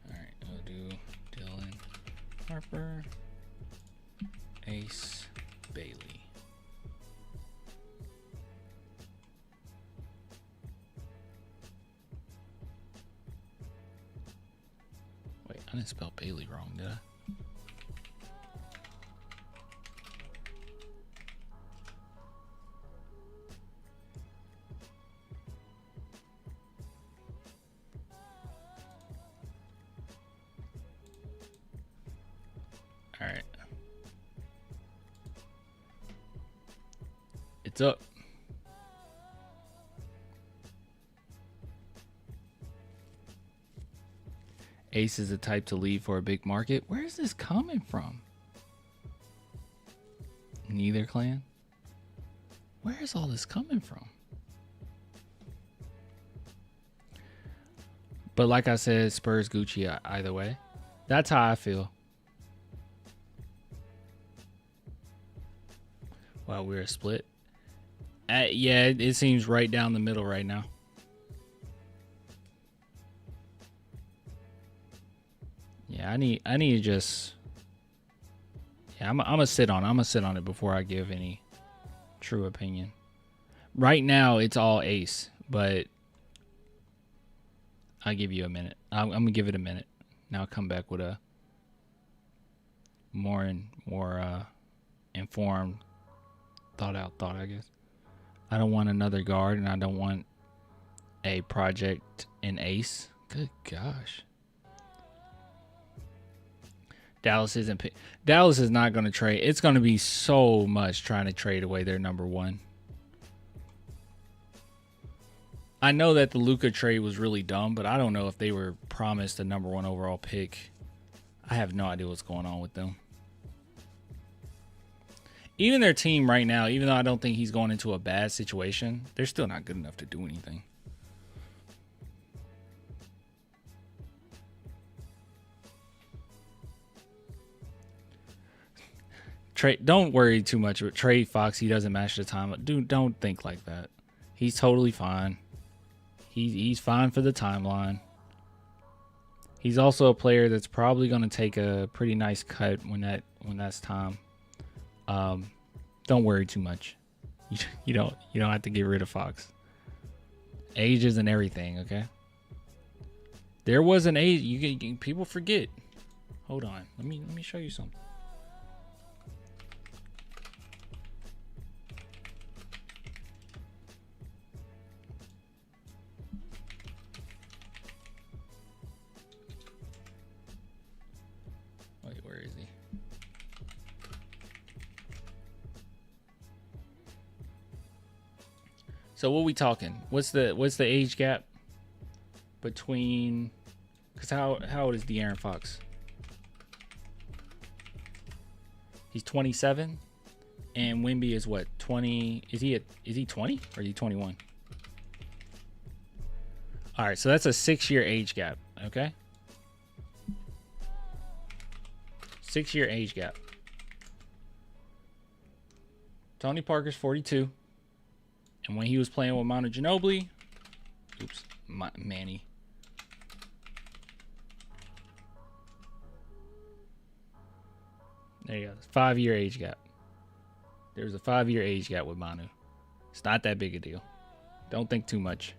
All right, we'll do Dylan Harper, Ace Bailey. Wait, I didn't spell Bailey wrong, did I? All right. It's up. Ace is the type to leave for a big market. Where is this coming from? Neither clan? Where is all this coming from? But like I said, Spurs Gucci either way. That's how I feel. Well, we're a split. Yeah, it seems right down the middle right now. Yeah, I need to just. Yeah, I'm gonna sit on. I'm gonna sit on it before I give any true opinion. Right now, it's all Ace, but I'll give you a minute. I'm gonna give it a minute. Now I'll come back with a more informed, thought, I guess. I don't want another guard, and I don't want a project in Ace. Good gosh. Dallas is not going to trade. It's going to be so much trying to trade away their number 1. I know that the Luka trade was really dumb, but I don't know if they were promised a number 1 overall pick. I have no idea what's going on with them. Even their team right now, even though I don't think he's going into a bad situation, they're still not good enough to do anything. Don't worry too much about Trey Fox. He doesn't match the time. Dude, don't think like that. He's totally fine. He's fine for the timeline. He's also a player that's probably going to take a pretty nice cut when that's time. Don't worry too much. You don't have to get rid of Fox. Age isn't everything, okay? There was an age. People forget. Hold on. Let me show you something. Wait, where is he? So what we talking? What's the age gap between? Because how old is De'Aaron Fox? He's 27, and Wemby is what, 20? Is he 20 or is he 21? All right, so that's a 6-year age gap. Okay, 6-year age gap. Tony Parker's 42. And when he was playing with Manu Ginobili, Manny. There you go. 5-year age gap. There's a 5-year age gap with Manu. It's not that big a deal. Don't think too much.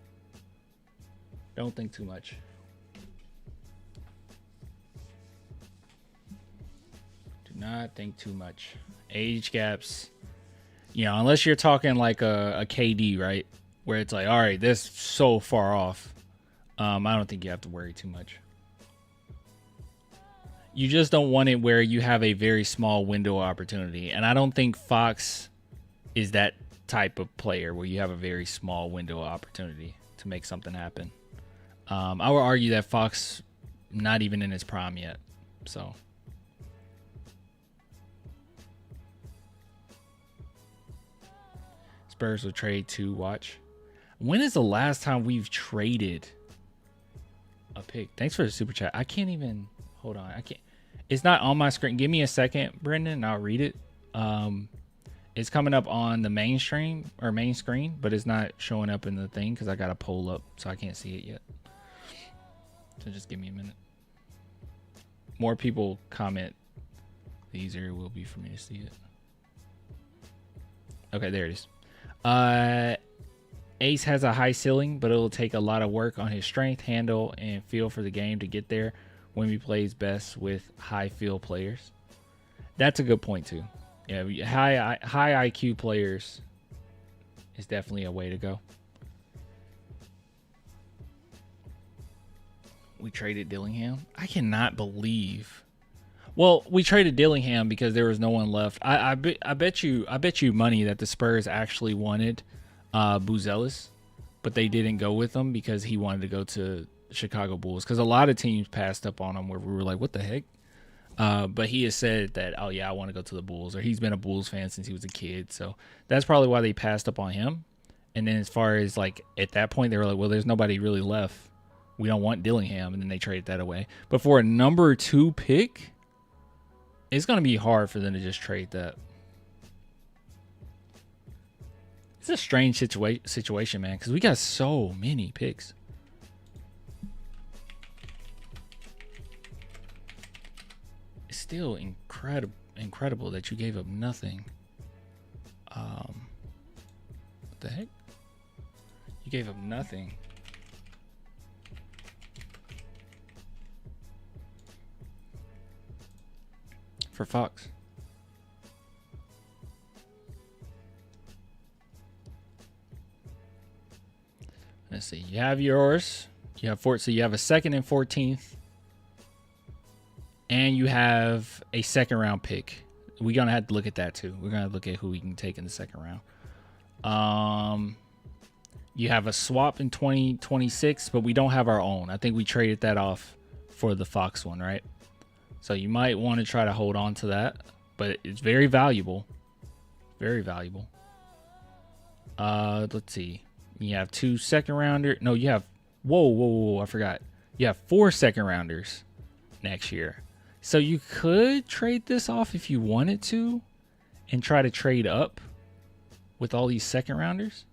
Don't think too much. Do not think too much. Age gaps. You know, unless you're talking like a KD, right? Where it's like, all right, this is so far off. I don't think you have to worry too much. You just don't want it where you have a very small window of opportunity. And I don't think Fox is that type of player where you have a very small window of opportunity to make something happen. I would argue that Fox not even in his prime yet. So... Spurs will trade to watch. When is the last time we've traded a pick? Thanks for the super chat. I can't even hold on. I can't. It's not on my screen. Give me a second, Brendan, and I'll read it. It's coming up on the main screen, but it's not showing up in the thing because I got a poll up, so I can't see it yet. So just give me a minute. More people comment, the easier it will be for me to see it. Okay, there it is. Ace has a high ceiling, but it'll take a lot of work on his strength, handle, and feel for the game to get there when he plays best with high feel players. That's a good point too. Yeah, high IQ players is definitely a way to go. We traded Dillingham. I cannot believe. Well, we traded Dillingham because there was no one left. I bet you money that the Spurs actually wanted Buzelis, but they didn't go with him because he wanted to go to Chicago Bulls. Because a lot of teams passed up on him where we were like, what the heck? But he has said that, oh yeah, I want to go to the Bulls, or he's been a Bulls fan since he was a kid. So that's probably why they passed up on him. And then as far as like at that point, they were like, well, there's nobody really left. We don't want Dillingham, and then they traded that away. But for a number 2 pick, it's going to be hard for them to just trade that. It's a strange situation, man, because we got so many picks. It's still incredible that you gave up nothing. What the heck? You gave up nothing. For Fox. Let's see. You have yours. You have so you have a 2nd and 14th, and you have a 2nd round pick. We're gonna have to look at that too. We're gonna look at who we can take in the 2nd round. You have a swap in 2026, but we don't have our own. I think we traded that off for the Fox one, right? So you might want to try to hold on to that, but it's very valuable. Very valuable. Let's see. You have 2 2nd rounders. No, you have, whoa, I forgot. You have 4 2nd rounders next year. So you could trade this off if you wanted to and try to trade up with all these 2nd rounders.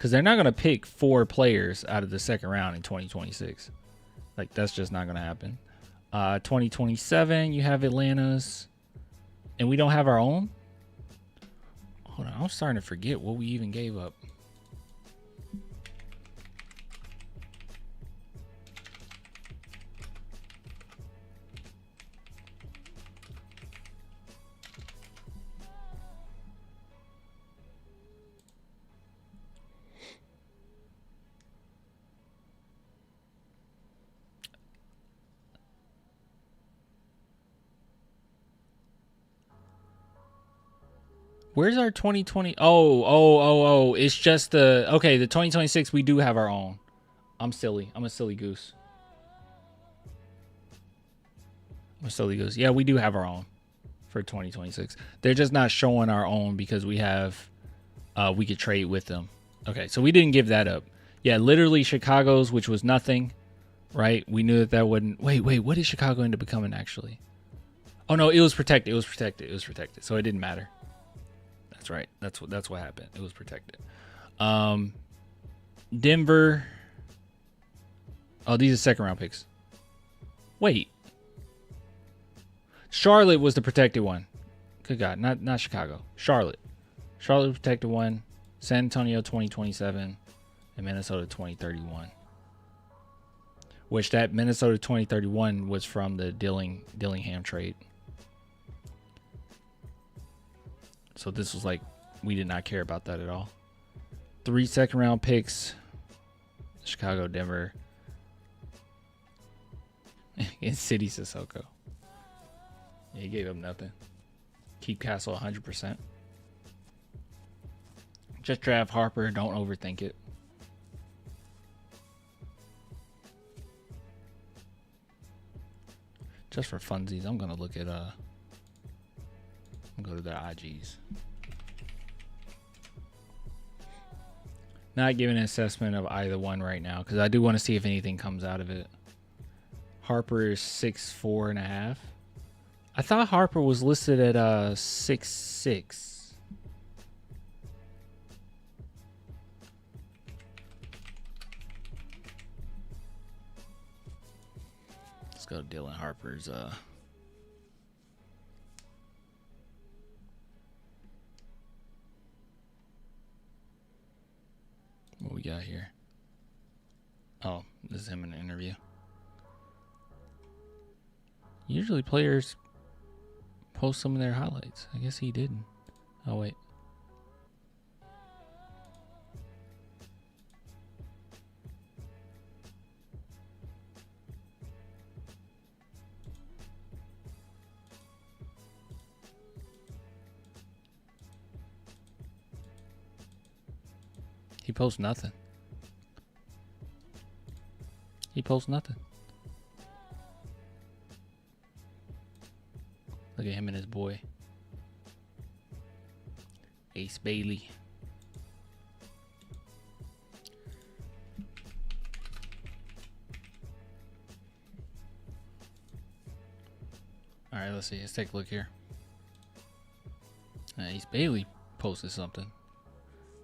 because they're not going to pick 4 players out of the second round in 2026. Like, that's just not going to happen. 2027, you have Atlanta's, and we don't have our own. Hold on, I'm starting to forget what we even gave up. Where's our 2020? Oh. It's just the 2026, we do have our own. I'm silly. I'm a silly goose. Yeah, we do have our own for 2026. They're just not showing our own because we have, we could trade with them. Okay, so we didn't give that up. Yeah, literally Chicago's, which was nothing, right? We knew that wouldn't. Wait, what did Chicago end up becoming actually? Oh no, it was protected. So it didn't matter. That's right. That's what happened. It was protected. Denver. Oh, these are second round picks. Wait. Charlotte was the protected one. Good God, not Chicago. Charlotte protected one. San Antonio 2027 and Minnesota 2031. Which that Minnesota 2031 was from the Dillingham trade. So this was like, we did not care about that at all. 3 second round picks. Chicago, Denver. And City Sissoko. Yeah, he gave up nothing. Keep Castle 100%. Just draft Harper. Don't overthink it. Just for funsies, I'm gonna look at go to their IGs. Not giving an assessment of either one right now because I do want to see if anything comes out of it. Harper is 6'4.5". I thought Harper was listed at 6'6". Let's go to Dylan Harper's what we got here? Oh, this is him in an interview. Usually players post some of their highlights. I guess he didn't. Oh, wait. He posts nothing. Look at him and his boy. Ace Bailey. All right, let's see. Let's take a look here. Ace Bailey posted something.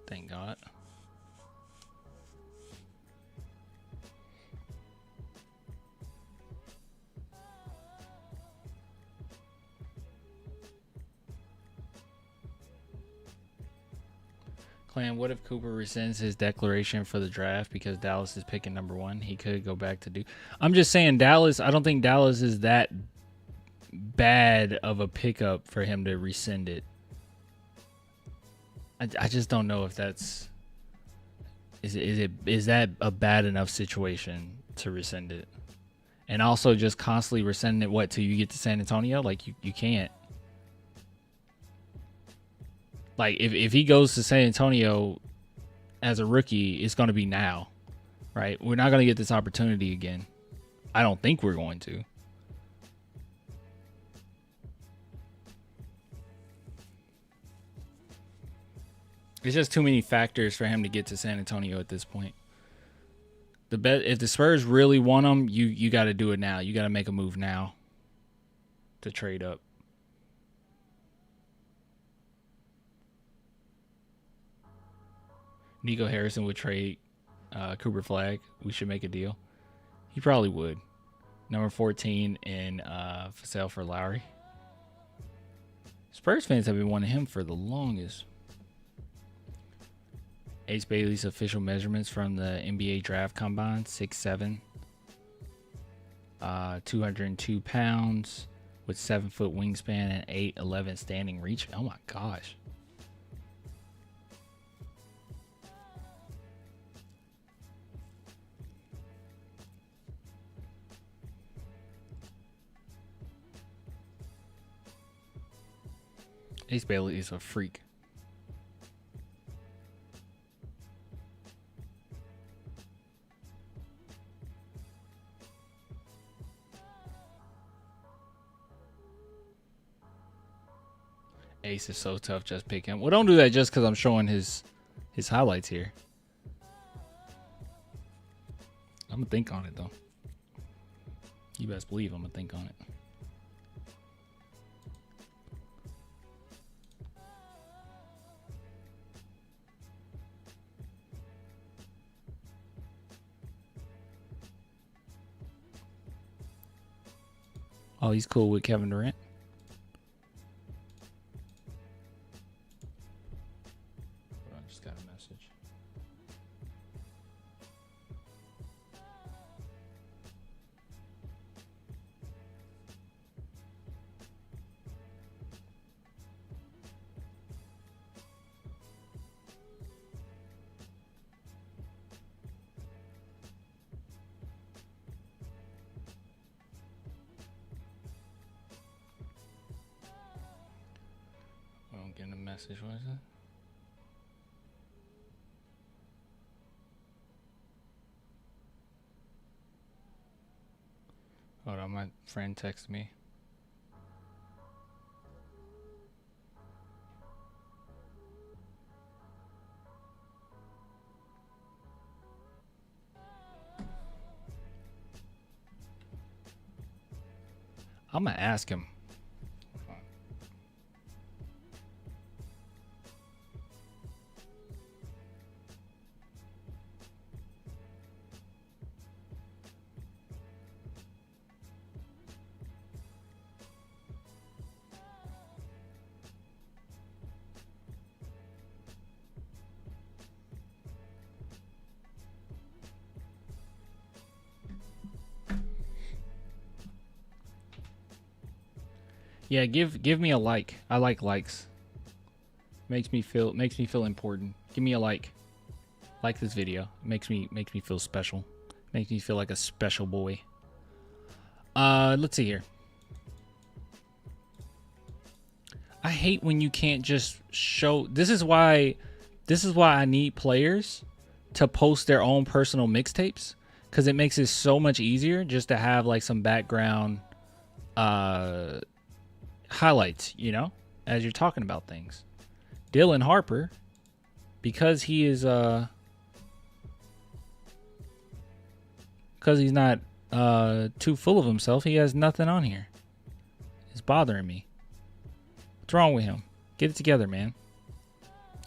Thank God. Clan, what if Cooper rescinds his declaration for the draft because Dallas is picking number 1? He could go back to I'm just saying Dallas. I don't think Dallas is that bad of a pickup for him to rescind it. I just don't know if that's is that a bad enough situation to rescind it, and also just constantly rescinding it. What till you get to San Antonio? Like you can't. Like, if he goes to San Antonio as a rookie, it's going to be now, right? We're not going to get this opportunity again. I don't think we're going to. It's just too many factors for him to get to San Antonio at this point. If the Spurs really want him, you got to do it now. You got to make a move now to trade up. Nico Harrison would trade Cooper Flagg. We should make a deal. He probably would. Number 14 in for sale for Lowry. Spurs fans have been wanting him for the longest. Ace Bailey's official measurements from the NBA Draft Combine: 6'7", 202 pounds, with 7-foot wingspan and 8'11" standing reach. Oh my gosh. Ace Bailey is a freak. Ace is so tough. Just pick him. Well, don't do that just because I'm showing his highlights here. I'm gonna think on it though. You best believe I'm gonna think on it. Oh, he's cool with Kevin Durant. Hold on, just got a message. I'm getting a message. What is it? Hold on, my friend texted me. I'm gonna ask him. Yeah, give me a like. I like likes. Makes me feel important. Give me a like. Like this video. Makes me feel special. Makes me feel like a special boy. Let's see here. I hate when you can't just show. This is why I need players to post their own personal mixtapes, because it makes it so much easier just to have like some background highlights, you know, as you're talking about things. Dylan Harper, because he is because he's not too full of himself, he has nothing on here. It's bothering me. What's wrong with him? Get it together, man.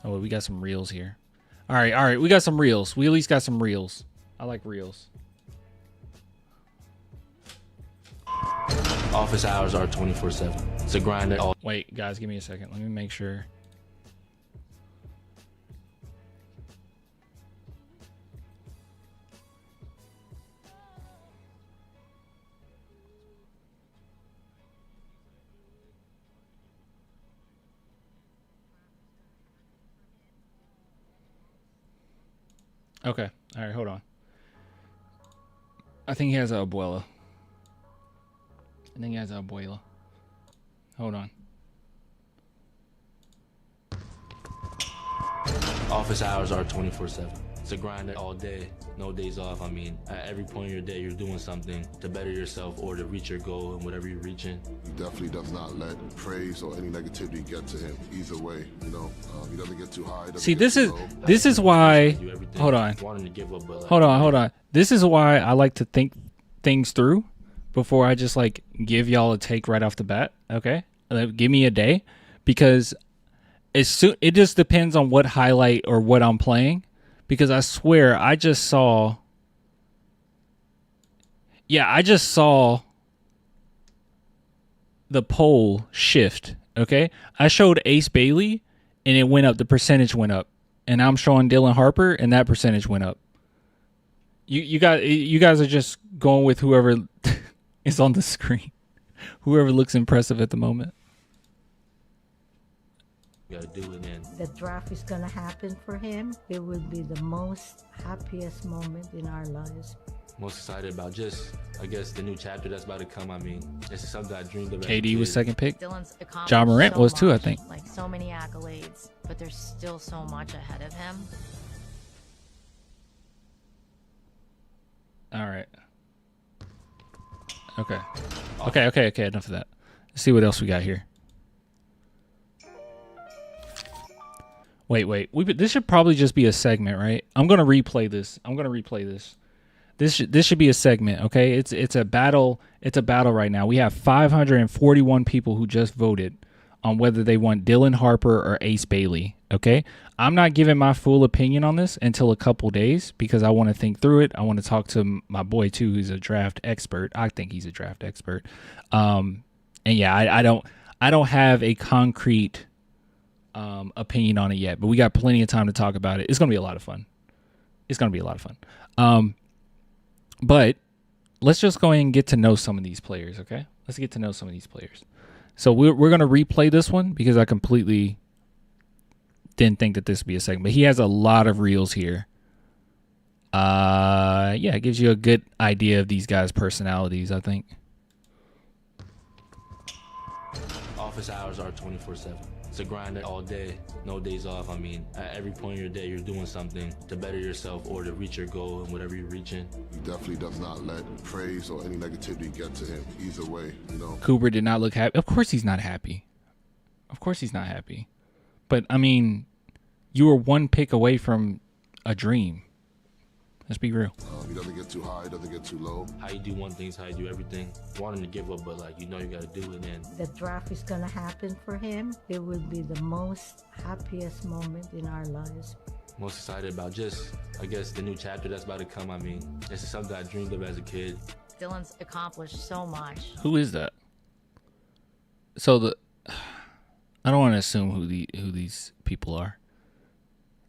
Oh, we got some reels here. All right, we got some reels. We at least got some reels. I like reels. Office hours are 24/7. It's a grind. Wait, guys, give me a second. Let me make sure. Okay. All right, hold on. I think he has a abuela. Hold on. Office hours are 24/7. It's a grind all day, no days off. I mean, at every point in your day, you're doing something to better yourself or to reach your goal and whatever you're reaching. He definitely does not let praise or any negativity get to him. Either way, you know, he doesn't get too high. See, this is why. Hold on. Hold on. This is why I like to think things through before I just like give y'all a take right off the bat. Okay, give me a day, because it just depends on what highlight or what I'm playing. because I swear I just saw. Yeah, I just saw the poll shift. Okay, I showed Ace Bailey, and it went up. The percentage went up, and I'm showing Dylan Harper, and that percentage went up. You guys are just going with whoever is on the screen, whoever looks impressive at the moment. Gotta do it, man. The draft is gonna happen for him. It will be the most happiest moment in our lives. Most excited about just, I guess, the new chapter that's about to come. I mean, it's something I dreamed of. KD was second pick. Dylan's accomplished Ja Morant so was too, I much, think. Like so many accolades, but there's still so much ahead of him. All right. Okay. Enough of that. Let's see what else we got here. Wait. This should probably just be a segment, right? I'm gonna replay this. This should be a segment, okay? It's a battle. It's a battle right now. We have 541 people who just voted on whether they want Dylan Harper or Ace Bailey, okay? I'm not giving my full opinion on this until a couple days because I want to think through it. I want to talk to my boy too, who's a draft expert. I think he's a draft expert. And yeah, I don't have a concrete opinion on it yet, but we got plenty of time to talk about it. It's gonna be a lot of fun. But let's just go ahead and get to know some of these players, okay? Let's get to know some of these players. So we're going to replay this one because I completely didn't think that this would be a segment. But he has a lot of reels here. Yeah, it gives you a good idea of these guys' personalities, I think. Office hours are 24/7. It's a grind all day, no days off. I mean, at every point in your day, you're doing something to better yourself or to reach your goal and whatever you're reaching. He definitely does not let praise or any negativity get to him. Either way, you know. Cooper did not look happy. Of course he's not happy. But, I mean, you were one pick away from a dream. Let's be real. He doesn't get too high, doesn't get too low. How you do one thing is how you do everything. Want him to give up, but like, you know you got to do it. And The draft is gonna happen for him. It will be the most happiest moment in our lives. most excited about just, I guess, the new chapter that's about to come. I mean, this is something I dreamed of as a kid. Dylan's accomplished so much. Who is that? So I don't want to assume who these people are.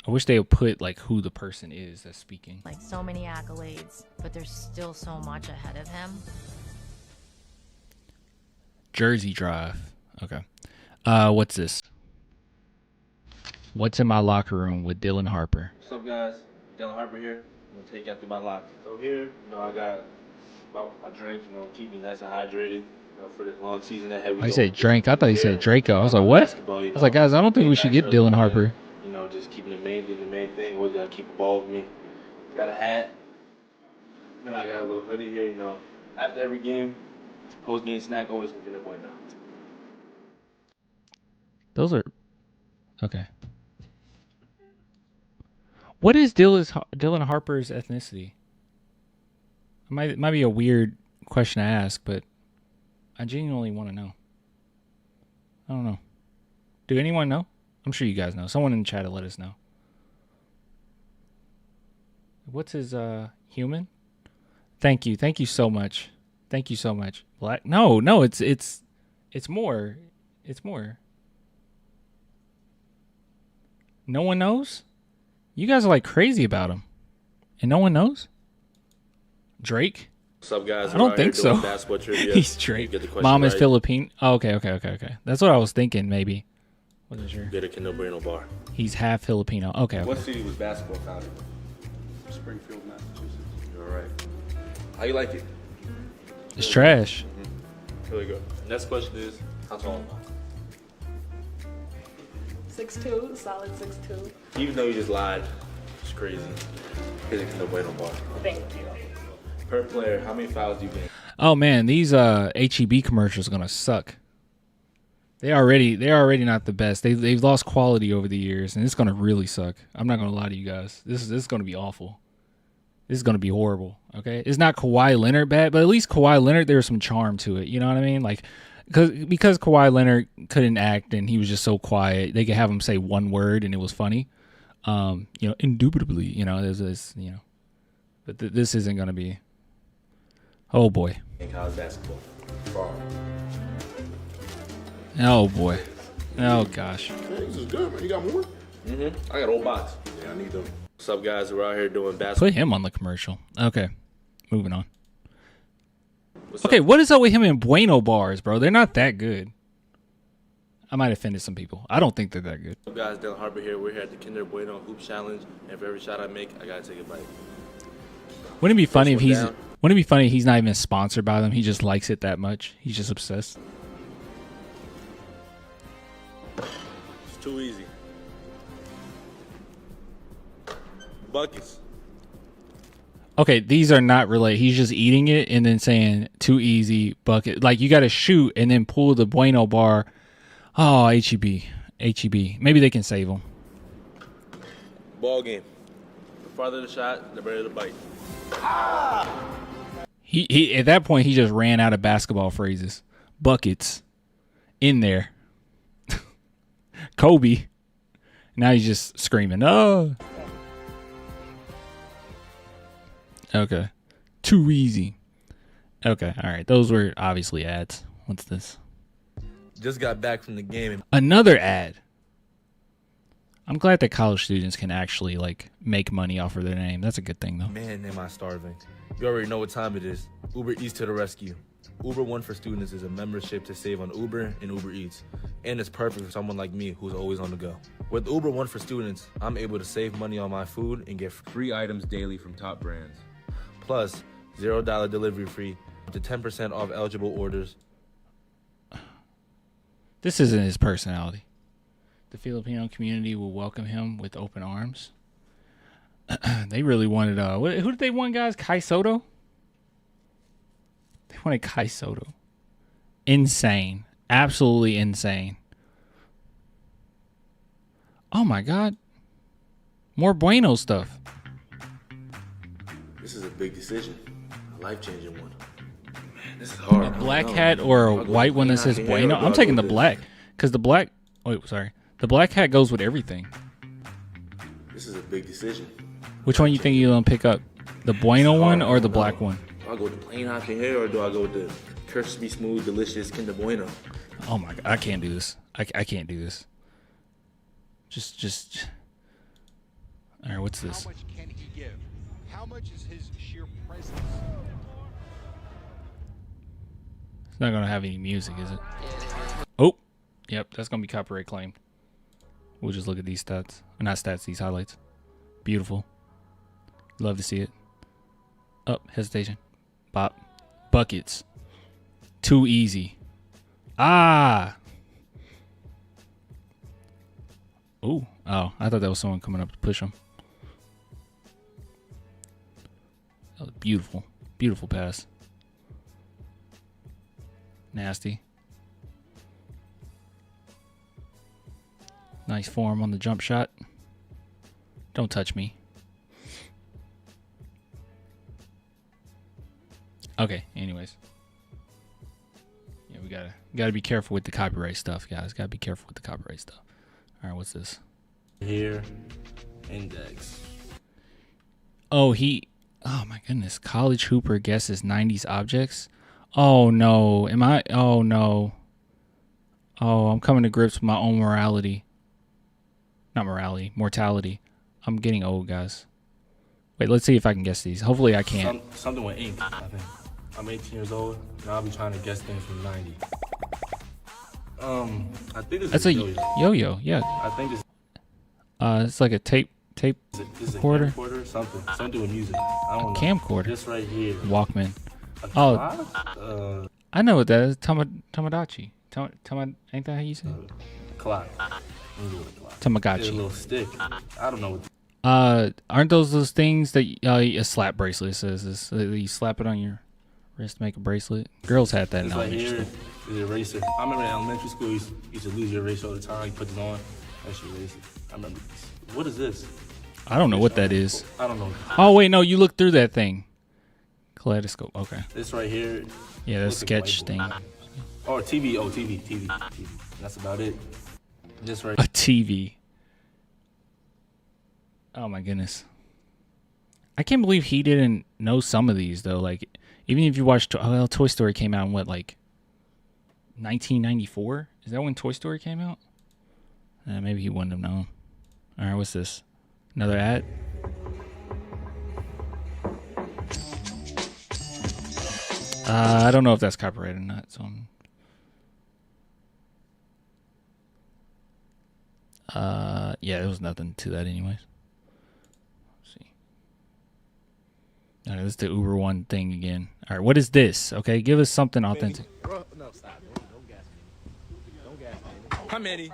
I wish they would put like who the person is that's speaking. Like so many accolades, but there's still so much ahead of him. Jersey Drive. Okay. What's this? What's in my locker room with Dylan Harper? What's up, guys? Dylan Harper here. I'm gonna take you out through my locker. So here, I got about my drink, keep me nice and hydrated. For this long season ahead. I said drink. I thought you said Draco. I was like, what? I was like, guys, I don't think we should get Dylan Harper. Just keeping the main thing. Always gotta keep a ball with me. Got a hat. Then I got a little hoodie here. After every game, post game snack, always looking at boy now. Those are okay. What is Dylan Harper's ethnicity? It might be a weird question to ask, but I genuinely want to know. I don't know. Do anyone know? I'm sure you guys know. Someone in the chat will let us know. What's his human? Thank you. Thank you so much. Thank you so much. Black? No, it's more. It's more. No one knows? You guys are like crazy about him. And no one knows? Drake? What's up, guys? I don't think so. He's Drake. Mom is Filipino. Oh, okay. That's what I was thinking, maybe. Wasn't sure. Get a Kinder Bueno bar. He's half Filipino. Okay. What city was basketball founded in? Springfield, Massachusetts. All right. How you like it? It's trash. Really good. Next question is, how tall am I? 6'2", solid 6'2". Even though you just lied, it's crazy. Here's a Kinder Bueno bar. Thank you. Per player, how many fouls do you get? Oh man, these HEB commercials are gonna suck. They're already not the best. They've lost quality over the years, and it's gonna really suck. I'm not gonna lie to you guys. This is gonna be awful. This is gonna be horrible. Okay, it's not Kawhi Leonard bad, but at least Kawhi Leonard, there's some charm to it. You know what I mean? Like, because Kawhi Leonard couldn't act and he was just so quiet, they could have him say one word and it was funny. Indubitably, there's this, but this isn't gonna be. Oh boy. College basketball. Far. Oh boy. Oh gosh. Hey, this is good, man. You got more? I got a whole box. Yeah, I need them. What's up, guys? We're out here doing basketball. Put him on the commercial. Okay, moving on. Okay, what is up with him and Bueno bars, bro? They're not that good. I might have offended some people. I don't think they're that good. What's up, guys? Dylan Harper here. We're here at the Kinder Bueno Hoop Challenge, and for every shot I make, I gotta take a bite. Wouldn't it be funny if First one he's? down. Wouldn't it be funny if he's not even sponsored by them? He just likes it that much. He's just obsessed. It's too easy. Buckets. Okay, these are not related. He's just eating it and then saying too easy bucket. Like you got to shoot and then pull the Bueno bar. Oh, HEB. Maybe they can save him. Ball game. The farther the shot, the better the bite. He at that point he just ran out of basketball phrases. Buckets in there. Kobe. Now he's just screaming. Oh. Okay. Too easy. Okay. All right. Those were obviously ads. What's this? Just got back from the game. Another ad. I'm glad that college students can actually make money off of their name. That's a good thing though. Man, am I starving. You already know what time it is. Uber Eats to the rescue. Uber One for Students is a membership to save on Uber and Uber Eats. And it's perfect for someone like me who's always on the go. With Uber One for Students, I'm able to save money on my food and get free items daily from top brands. Plus, $0 delivery fee, up to 10% off eligible orders. This isn't his personality. The Filipino community will welcome him with open arms. They really wanted, who did they want, guys? Kai Soto? They wanted Kai Soto. Insane. Absolutely insane. Oh my God. More Bueno stuff. This is a big decision. A life-changing one. Man, this is hard. A black hat or a white one that says Bueno? I'm taking the black. Because the black... Wait, sorry. The black hat goes with everything. This is a big decision. Which one you think you're going to pick up? The Bueno one or the black one? Do I go with the plain hot here or do I go with the crispy, smooth, delicious Kinder Bueno? Oh my God. I can't do this. I can't do this. Just... All right, what's this? How much can he give? How much is his sheer presence? It's not going to have any music, is it? Oh, yep, that's going to be copyright claimed. We'll just look at these stats. Not stats, these highlights. Beautiful. Love to see it. Oh, hesitation. Bop. Buckets. Too easy. Ah! Ooh. Oh, I thought that was someone coming up to push him. That was beautiful. Beautiful pass. Nasty. Nice form on the jump shot. Don't touch me. Okay, anyways. Yeah, we gotta be careful with the copyright stuff, guys. Gotta be careful with the copyright stuff. Alright, what's this? Here. Index. Oh, oh my goodness. College Hooper guesses 90s objects. Oh no. Oh no. Oh, I'm coming to grips with my own morality. Not morality, mortality. I'm getting old, guys. Wait, let's see if I can guess these. Hopefully I can't. Something with ink, I think. I'm 18 years old. Now I'll be trying to guess things from 90. I think this That's is a yo-yo. yo-yo, yeah. I think this It's like a tape is a recorder. camcorder, something with music. I don't know. Camcorder. This right here. Walkman. A Oh, clock? I know what that is. Tamagotchi. Ain't that how you say it? Clock. I'm doing a clock. It's a Tamagotchi. little stick. I don't know what. Aren't those things that a slap bracelet says this? You slap it on your wrist to make a bracelet. Girls had that in This right elementary here school. is an eraser. I remember in elementary school, you used to lose your eraser all the time. You put it on. That's your eraser. I remember this. What is this? I don't know what that is. I don't know. Oh wait, no, you look through that thing. Kaleidoscope. Okay. This right here. Yeah, that looks like a sketch whiteboard. thing. Or TV. Oh, TV. That's about it. This right. A TV. Oh my goodness. I can't believe he didn't know some of these though. Like, even if you watched, Toy Story came out in what, like 1994? Is that when Toy Story came out? Maybe he wouldn't have known. All right, what's this? Another ad? I don't know if that's copyrighted or not. So, yeah, there was nothing to that, anyways. Let's see. All right, this is the Uber One thing again. All right, what is this? Okay, give us something authentic. Bro, no, stop. Don't gas me. Don't gas me. How many?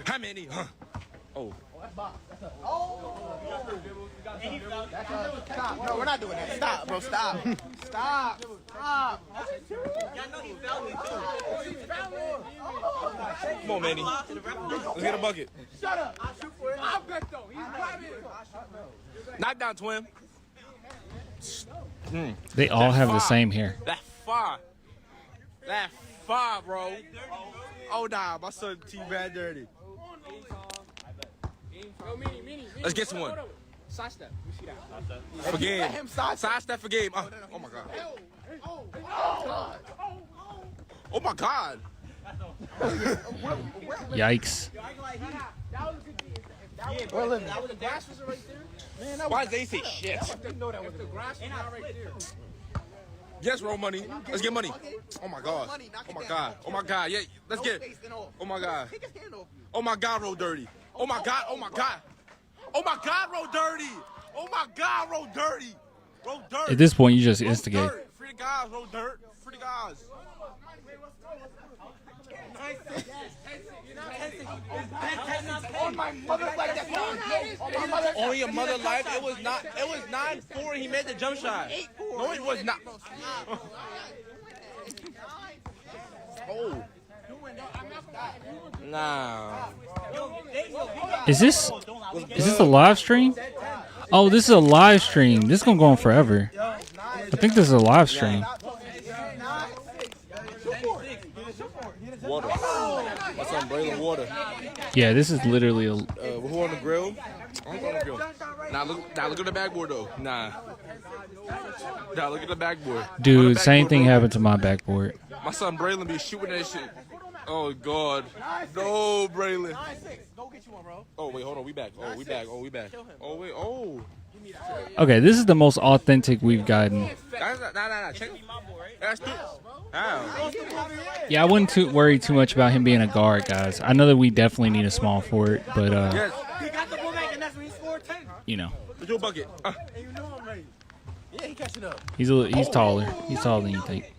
How many? Huh? Oh. Stop. No, we're not doing that. Stop, bro. Stop. Stop. Stop. Come on, Manny. Let's get a bucket. Shut up. I'll shoot for it. I bet though. He's private. Knock down, twin. They all have the same hair. That far. That far, bro. Oh, nah. My son T-Bad dirty. Let's get some one. Side step. You see that? For game. Side step for game. Oh my god. Oh my god. Yikes. Why did they say shit? Yes, roll money. Let's get money. Oh my god. Oh my god. Oh my god. Yeah, let's get it. Oh my god. Oh my god, roll dirty. Oh my god. Oh my god. Oh my god, roll dirty. Oh my god, roll dirty. Roll dirt. At this point, you just instigate. Free the guys, roll dirt. Free the guys. On my mother's life, that's not. On your mother's life, it was not. It was 9-4. He made the jump shot. No, it was not. Oh. Nah. Is this a live stream? Oh, this is a live stream. This is gonna go on forever. I think this is a live stream. Water. That's some Braylon water. Yeah, this is literally a. Who on the grill? I'm on the grill. Now look at the backboard though. Nah, look at the backboard. Dude, same thing happened to my backboard. My son Braylon be shooting that shit. Oh god. No, Braylon. Oh wait, hold on. We back. Oh, we back. Oh, we back. Oh wait. Oh. Okay, this is the most authentic we've gotten. Nah. Check. That's two. Ow. Yeah, I wouldn't worry too much about him being a guard, guys. I know that we definitely need a small forward, but Yes. He got the ball back, and that's when he scored 10. you know, Let's do a bucket. And you know I'm ready. Yeah, he catching up. he's taller. He's taller than you think.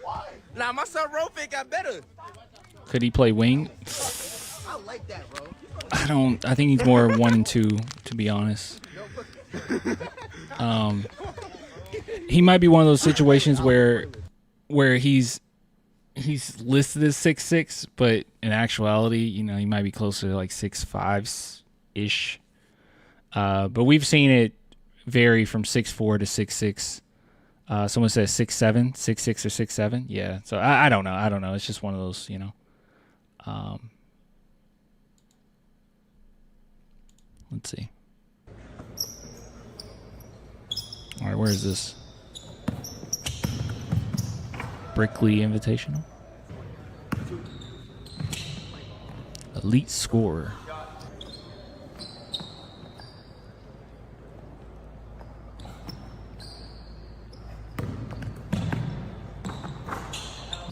What? Nah, my son Rofik got better. Could he play wing? I like that, bro. I think he's more 1 and 2, to be honest. He might be one of those situations where he's listed as 6'6", but in actuality, you know, he might be closer to like 6'5" ish. But we've seen it vary from 6'4" to 6'6". Someone says 6'7", 6'6" or 6'7". Yeah. So I don't know. It's just one of those, you know. Let's see. All right, where is this? Brickley Invitational. Elite scorer.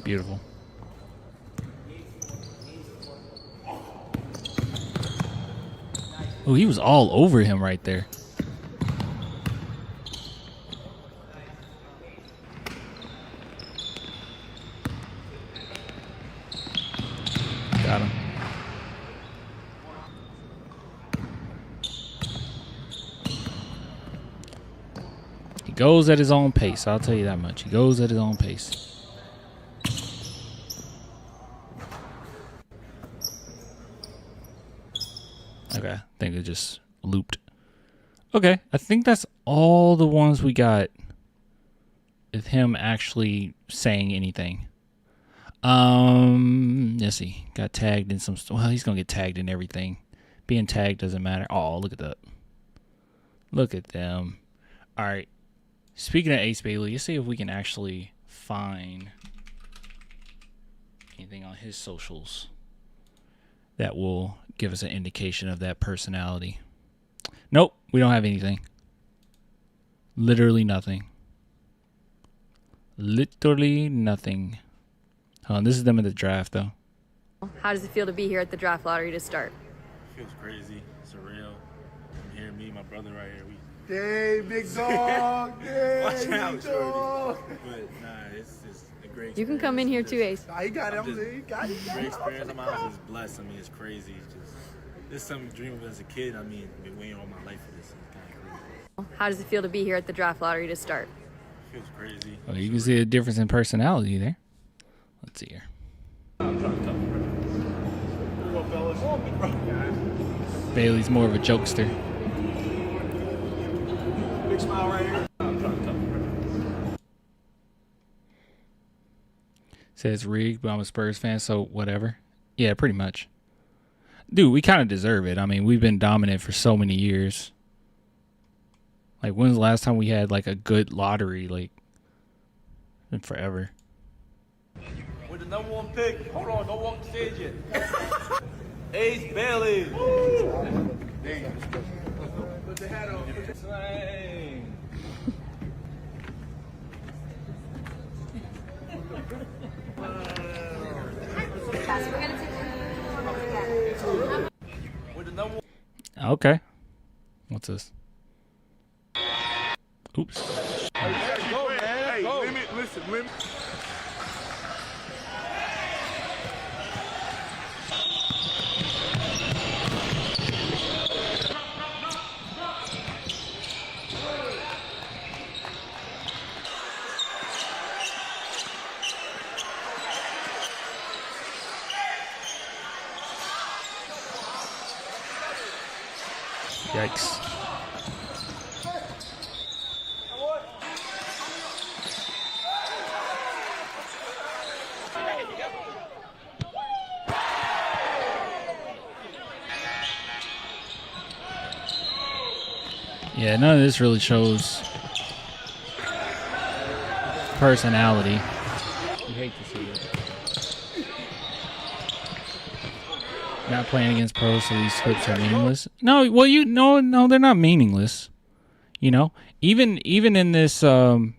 Beautiful. Oh, he was all over him right there. Got him. He goes at his own pace. I'll tell you that much. He goes at his own pace. Okay, I think it just looped. Okay, I think that's all the ones we got with him actually saying anything. Let's see. Got tagged in some. Well, he's gonna get tagged in everything. Being tagged doesn't matter. Oh, look at that. Look at them. All right. Speaking of Ace Bailey, let's see if we can actually find anything on his socials that will give us an indication of that personality. Nope, we don't have anything. Literally nothing. Literally nothing. This is them at the draft, though. How does it feel to be here at the draft lottery to start? Feels crazy, surreal. I'm here, me and my brother right here. Hey, big dog. Hey, Watch out, big dog. But nah, it's a great experience. You can come in here too, Ace. Nah, he got it. He got it. Great experience. I'm just blessed. I mean, it's crazy. This is something I dreamed of as a kid. I mean, I've been waiting all my life for this. It's kind of crazy. How does it feel to be here at the draft lottery to start? Feels crazy. Oh, you can see a difference in personality there. Let's see here. Bailey's more of a jokester. Big smile right here. Says rigged, but I'm a Spurs fan, so whatever. Yeah, pretty much. Dude, we kind of deserve it. I mean, we've been dominant for so many years. Like, when's the last time we had, like, a good lottery? Like, been forever. With the number 1 pick, hold on, don't walk the stage yet. Ace Bailey. Put the hat on. Slang. With the number 1. Okay. What's this? Oops. Go, man. Hey, go. Listen. Yikes. Yeah, none of this really shows personality. You hate to see it. Not playing against pros, so these scripts are meaningless. No, well, no, they're not meaningless. You know, even in this, or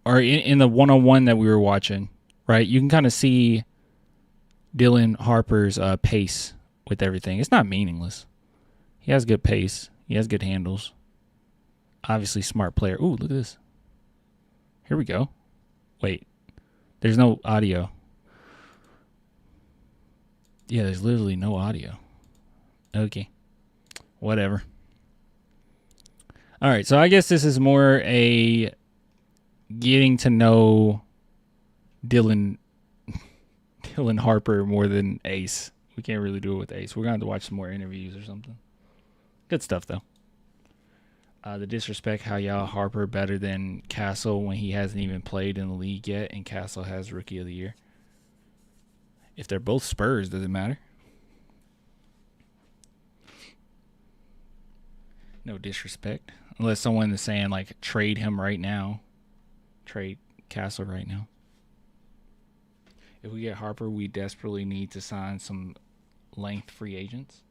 in the one-on-one that we were watching, right? You can kind of see Dylan Harper's pace with everything. It's not meaningless. He has good pace. He has good handles. Obviously, smart player. Ooh, look at this. Here we go. Wait, there's no audio. Yeah, there's literally no audio. Okay. Whatever. All right, so I guess this is more a getting to know Dylan Harper more than Ace. We can't really do it with Ace. We're going to have to watch some more interviews or something. Good stuff, though. The disrespect, how y'all Harper better than Castle when he hasn't even played in the league yet, and Castle has Rookie of the Year. If they're both Spurs, does it matter? No disrespect. Unless someone is saying, like, trade him right now. Trade Castle right now. If we get Harper, we desperately need to sign some length free agents.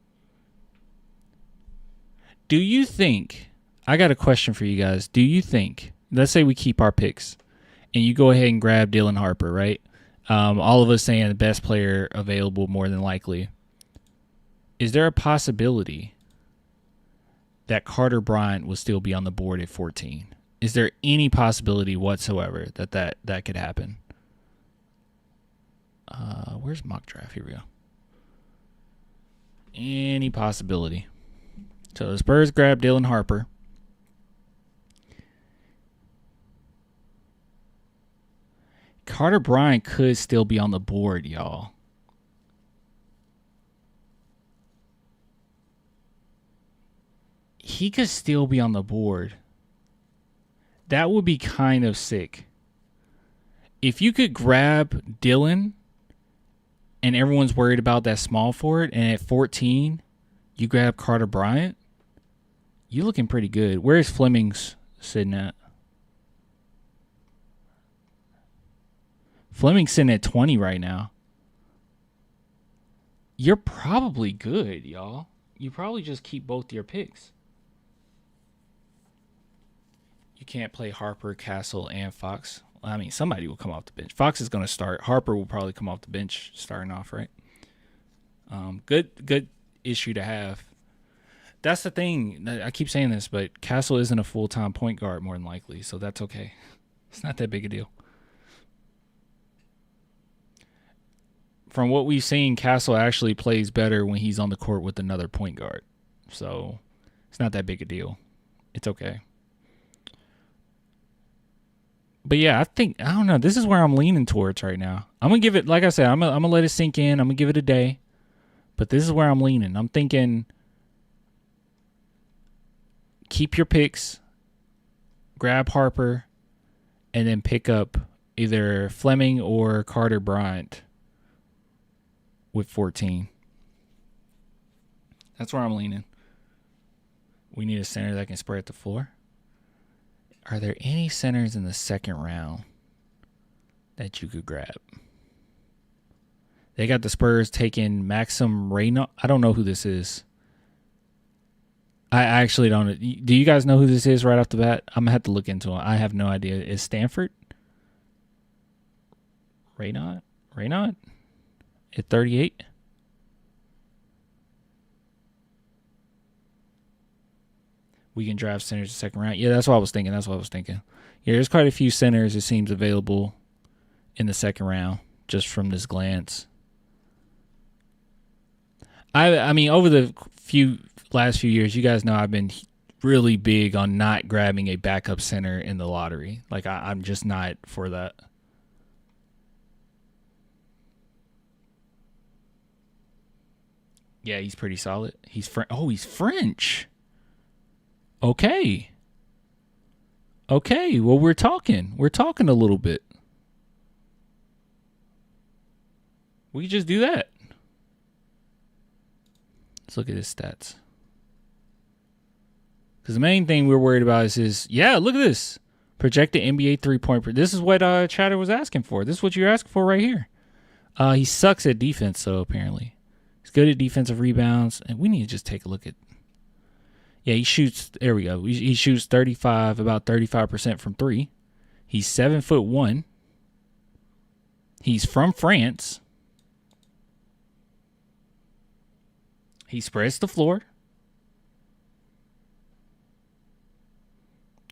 Do you think... I got a question for you guys. Do you think... Let's say we keep our picks. And you go ahead and grab Dylan Harper, right? All of us saying the best player available more than likely. Is there a possibility that Carter Bryant will still be on the board at 14? Is there any possibility whatsoever that could happen? Where's mock draft? Here we go. Any possibility. So the Spurs grab Dylan Harper. Carter Bryant could still be on the board, y'all. He could still be on the board. That would be kind of sick. if you could grab Dylan and everyone's worried about that small forward, and at 14, you grab Carter Bryant, you're looking pretty good. Where's Fleming's sitting at? Fleming's sitting at 20 right now. You're probably good, y'all. You probably just keep both your picks. You can't play Harper, Castle, and Fox. I mean, somebody will come off the bench. Fox is going to start. Harper will probably come off the bench starting off, right? Good issue to have. That's the thing. I keep saying this, but Castle isn't a full-time point guard more than likely, so that's okay. It's not that big a deal. From what we've seen, Castle actually plays better when he's on the court with another point guard. So it's not that big a deal. It's okay. But yeah, I don't know. This is where I'm leaning towards right now. I'm going to give it, like I said, I'm going to let it sink in. I'm going to give it a day. But this is where I'm leaning. I'm thinking keep your picks, grab Harper, and then pick up either Fleming or Carter Bryant with 14. That's where I'm leaning. We need a center that can spread the floor. Are there any centers in the second round that you could grab? They got the Spurs taking Maxim Reynaud. I don't know who this is. I actually don't. Do you guys know who this is right off the bat? I'm going to have to look into it. I have no idea. Is Stanford? Reynaud at 38? We can draft centers the second round. Yeah, that's what I was thinking. Yeah, there's quite a few centers, it seems, available in the second round, just from this glance. I mean, over the last few years, you guys know I've been really big on not grabbing a backup center in the lottery. Like, I'm just not for that. Yeah, he's pretty solid. He's French. Okay, well, we're talking a little bit. We just do that. Let's look at his stats. Because the main thing we're worried about is yeah, look at this. Projected NBA 3-point. This is what Chatter was asking for. This is what you're asking for right here. He sucks at defense, though, apparently. He's good at defensive rebounds. And we need to just take a look at. Yeah, he shoots. There we go. He shoots about 35% from three. He's 7'1". He's from France. He spreads the floor.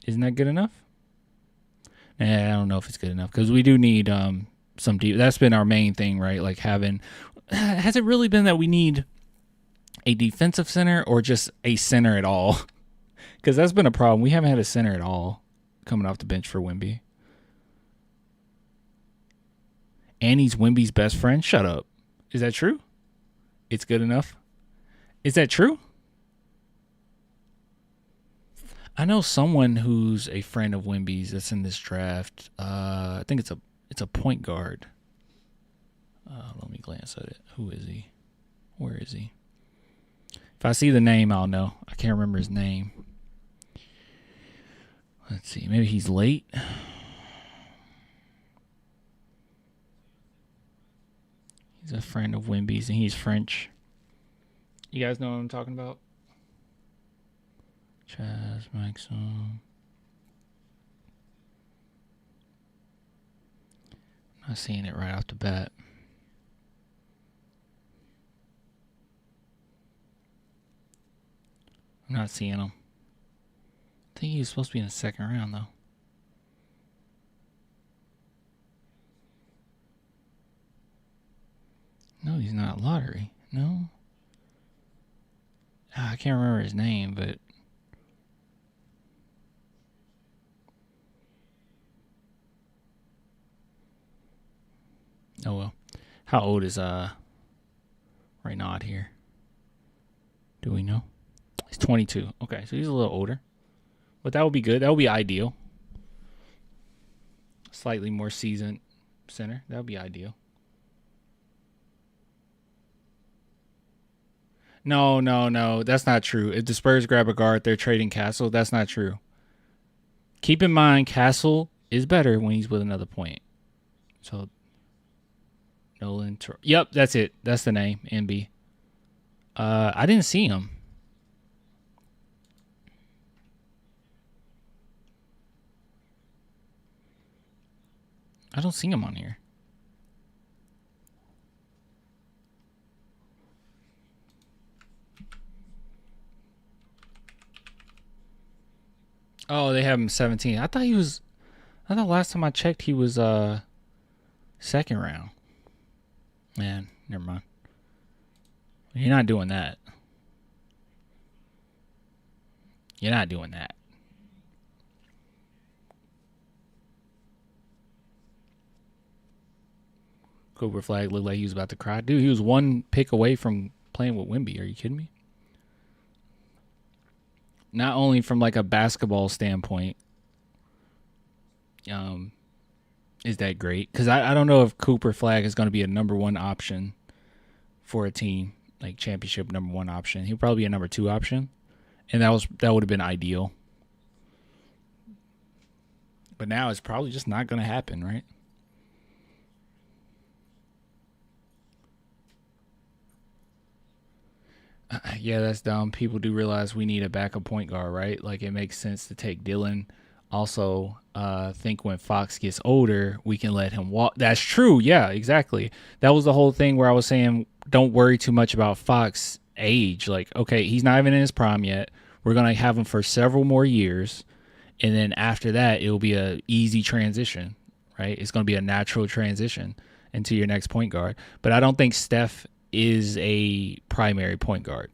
Isn't that good enough? I don't know if it's good enough because we do need some deep. That's been our main thing, right? Like having. Has it really been that we need a defensive center or just a center at all? Because that's been a problem. We haven't had a center at all coming off the bench for Wemby. And he's Wemby's best friend. Shut up. Is that true? It's good enough. Is that true? I know someone who's a friend of Wemby's that's in this draft. I think it's a point guard. Let me glance at it. Who is he? Where is he? If I see the name, I'll know. I can't remember his name. Let's see. Maybe he's late. He's a friend of Wemby's, and he's French. You guys know what I'm talking about? Chaz Maxim. I'm not seeing it right off the bat. I'm not seeing him. I think he was supposed to be in the second round, though. No, he's not lottery. No. I can't remember his name, but... Oh, well. How old is Reynaud here? Do we know? He's 22. Okay, so he's a little older. But that would be good. That would be ideal. Slightly more seasoned center. That would be ideal. No. That's not true. If the Spurs grab a guard, they're trading Castle. That's not true. Keep in mind, Castle is better when he's with another point. So, Nolan. Yep, that's it. That's the name. NB. I didn't see him. I don't see him on here. Oh, they have him 17. I thought last time I checked he was second round. Man, never mind. You're not doing that. You're not doing that. Cooper Flagg looked like he was about to cry. Dude, he was one pick away from playing with Wemby. Are you kidding me? Not only from like a basketball standpoint, is that great? Because I don't know if Cooper Flagg is going to be a number one option for a team, like championship number one option. He'll probably be a number two option, and that would have been ideal. But now it's probably just not going to happen, right? Yeah, that's dumb. People do realize we need a backup point guard, right? Like, it makes sense to take Dillon. Also, think when Fox gets older, we can let him walk. That's true. Yeah, exactly. That was the whole thing where I was saying, don't worry too much about Fox age. Like, okay, he's not even in his prime yet. We're going to have him for several more years. And then after that, it'll be a easy transition, right? It's going to be a natural transition into your next point guard. But I don't think Steph is a primary point guard.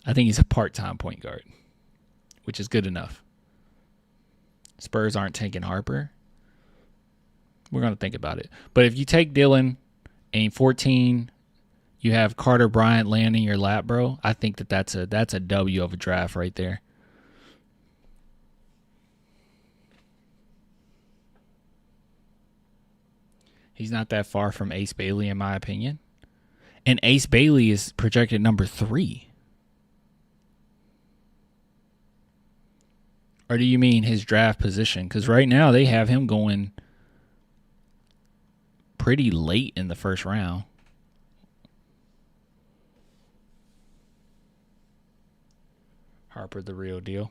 I think he's a part-time point guard, which is good enough. Spurs aren't taking Harper. We're going to think about it. But if you take Dillon and 14, you have Carter Bryant landing your lap, bro, I think that's a W of a draft right there. He's not that far from Ace Bailey, in my opinion. And Ace Bailey is projected number 3. Or do you mean his draft position? Because right now they have him going pretty late in the first round. Harper, the real deal.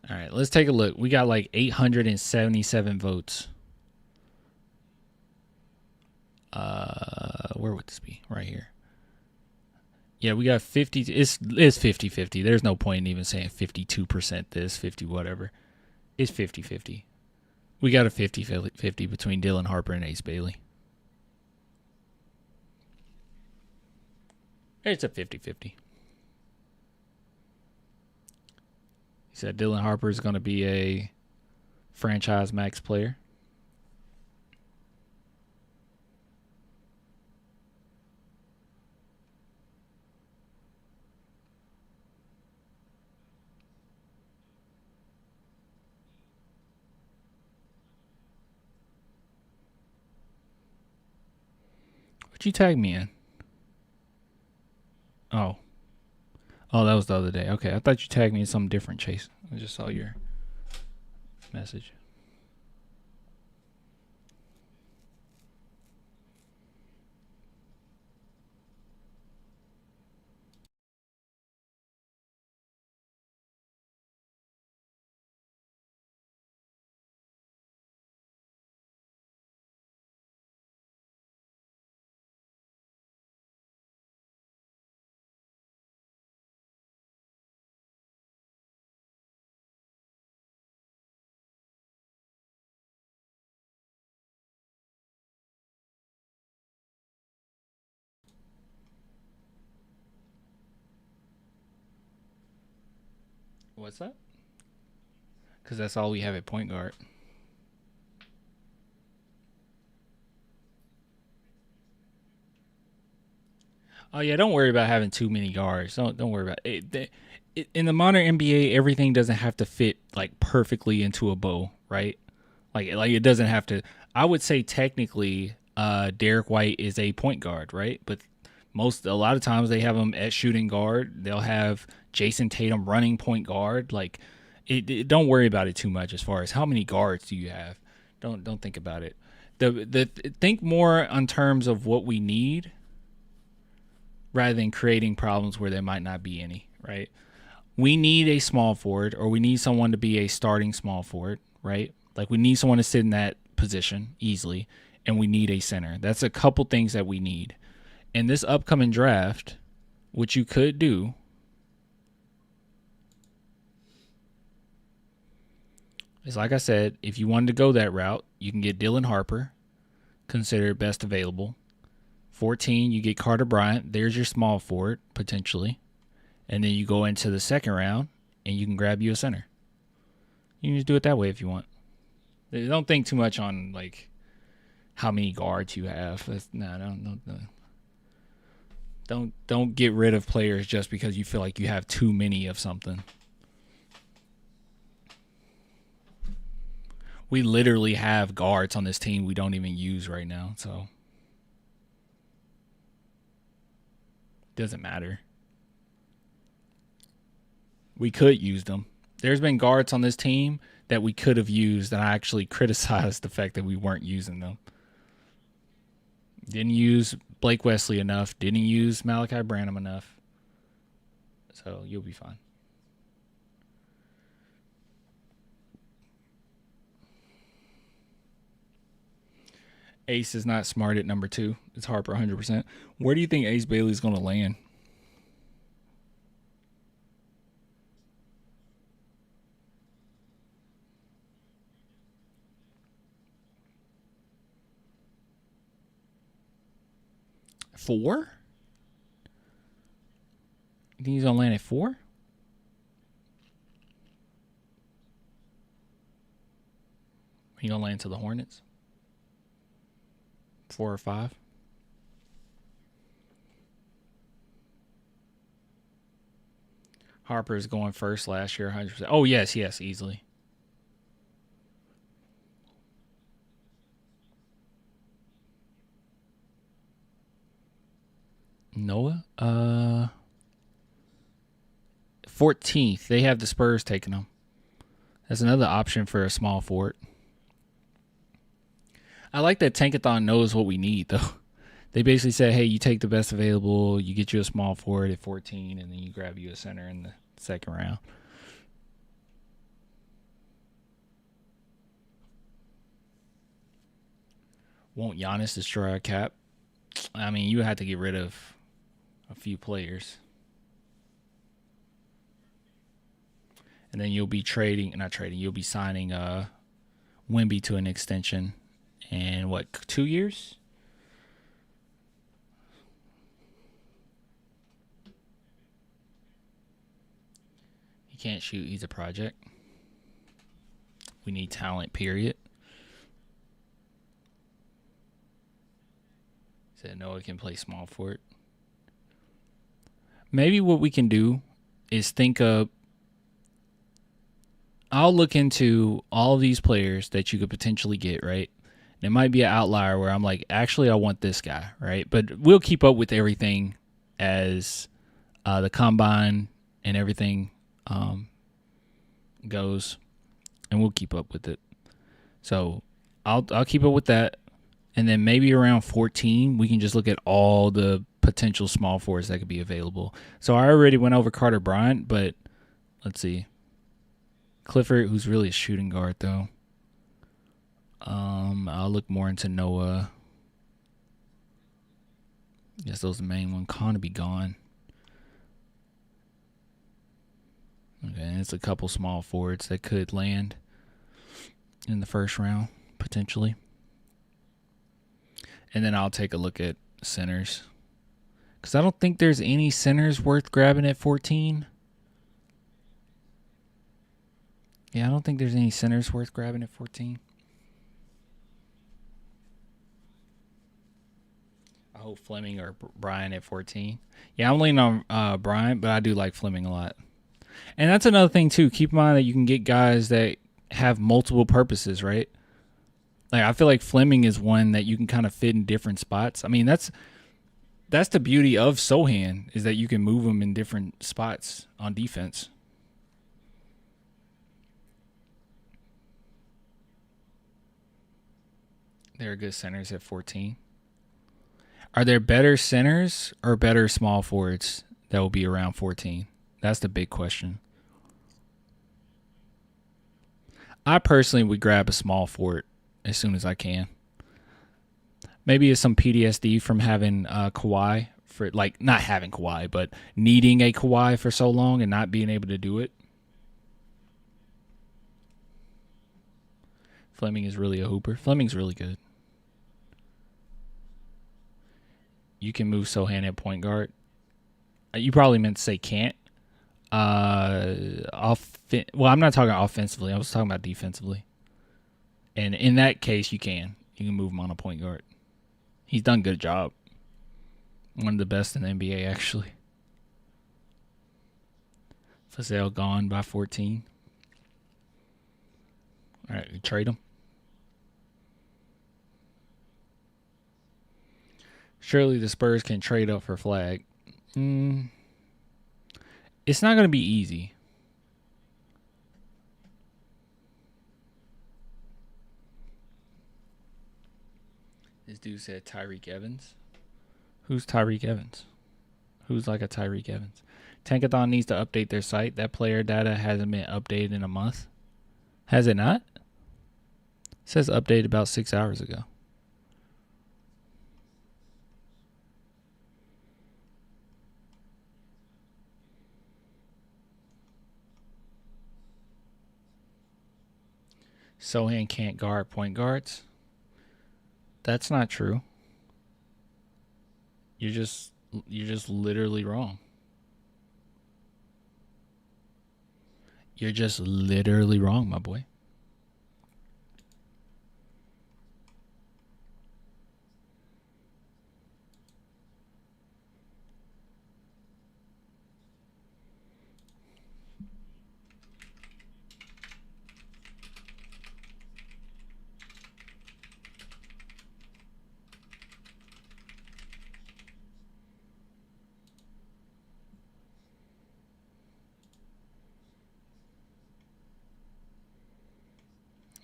All right, let's take a look. We got like 877 votes. Where would this be? Right here. Yeah, we got 50. It's 50-50. There's no point in even saying 52% this, 50 whatever. It's 50-50. We got a 50-50 between Dillon Harper and Ace Bailey. It's a 50-50. He said Dillon Harper is going to be a franchise max player. What you tag me in? Oh, that was the other day. Okay, I thought you tagged me in something different, Chase. I just saw your message. What's that? Because that's all we have at point guard. Oh yeah, don't worry about having too many guards. Don't worry about it. In the modern NBA, everything doesn't have to fit like perfectly into a bow, right? Like it doesn't have to. I would say technically, Derek White is a point guard, right? But a lot of times they have him at shooting guard. They'll have Jason Tatum running point guard. Like, don't worry about it too much as far as how many guards do you have. Don't think about it. Think more in terms of what we need rather than creating problems where there might not be any, right? We need a small forward, or we need someone to be a starting small forward, right? Like, we need someone to sit in that position easily, and we need a center. That's a couple things that we need. In this upcoming draft, what you could do is, like I said, if you wanted to go that route, you can get Dylan Harper, considered best available. 14, you get Carter Bryant. There's your small forward, potentially. And then you go into the second round, and you can grab you a center. You can just do it that way if you want. Don't think too much on, like, how many guards you have. Don't get rid of players just because you feel like you have too many of something. We literally have guards on this team we don't even use right now, so it doesn't matter. We could use them. There's been guards on this team that we could have used, and I actually criticized the fact that we weren't using them. Didn't use Blake Wesley enough. Didn't use Malachi Branham enough. So you'll be fine. Ace is not smart at number 2. It's Harper 100%. Where do you think Ace Bailey is going to land? Four? You think he's going to land at 4? He going to land to the Hornets? 4 or 5? Harper is going first last year, 100%. Oh, yes, easily. Noah? 14th. They have the Spurs taking them. That's another option for a small forward. I like that Tankathon knows what we need, though. They basically say, hey, you take the best available, you get you a small forward at 14, and then you grab you a center in the second round. Won't Giannis destroy our cap? I mean, you had to get rid of a few players. And then you'll be you'll be signing Wemby to an extension. And what, 2 years? He can't shoot. He's a project. We need talent, period. Said Noah can play small forward. Maybe what we can do is think of, I'll look into all of these players that you could potentially get, right? It might be an outlier where I'm like, actually, I want this guy, right? But we'll keep up with everything as the combine and everything goes, and we'll keep up with it. So I'll keep up with that, and then maybe around 14, we can just look at all the potential small forwards that could be available. So I already went over Carter Bryant, but let's see. Clifford, who's really a shooting guard, though. I'll look more into Noah. Guess those are the main one. Con to be gone. Okay, and it's a couple small forwards that could land in the first round, potentially. And then I'll take a look at centers. Because I don't think there's any centers worth grabbing at 14. Yeah, I don't think there's any centers worth grabbing at 14. I hope Fleming or Brian at 14. Yeah, I'm leaning on Brian, but I do like Fleming a lot. And that's another thing, too. Keep in mind that you can get guys that have multiple purposes, right? Like, I feel like Fleming is one that you can kind of fit in different spots. I mean, that's the beauty of Sohan, is that you can move him in different spots on defense. There are good centers at 14. Are there better centers or better small forwards that will be around 14? That's the big question. I personally would grab a small forward as soon as I can. Maybe it's some PTSD from having Kawhi, for like not having Kawhi, but needing a Kawhi for so long and not being able to do it. Fleming is really a hooper. Fleming's really good. You can move Sohan at point guard. You probably meant to say can't. Well, I'm not talking offensively. I was talking about defensively. And in that case, you can. You can move him on a point guard. He's done a good job. One of the best in the NBA, actually. Fasale gone by 14. All right, we trade him. Surely the Spurs can trade up for Flagg. It's not going to be easy. This dude said Tyreek Evans. Who's Tyreek Evans? Who's like a Tyreek Evans? Tankathon needs to update their site. That player data hasn't been updated in a month. Has it not? It says updated about 6 hours ago. Sohan can't guard point guards. That's not true. You're just literally wrong. You're just literally wrong, my boy.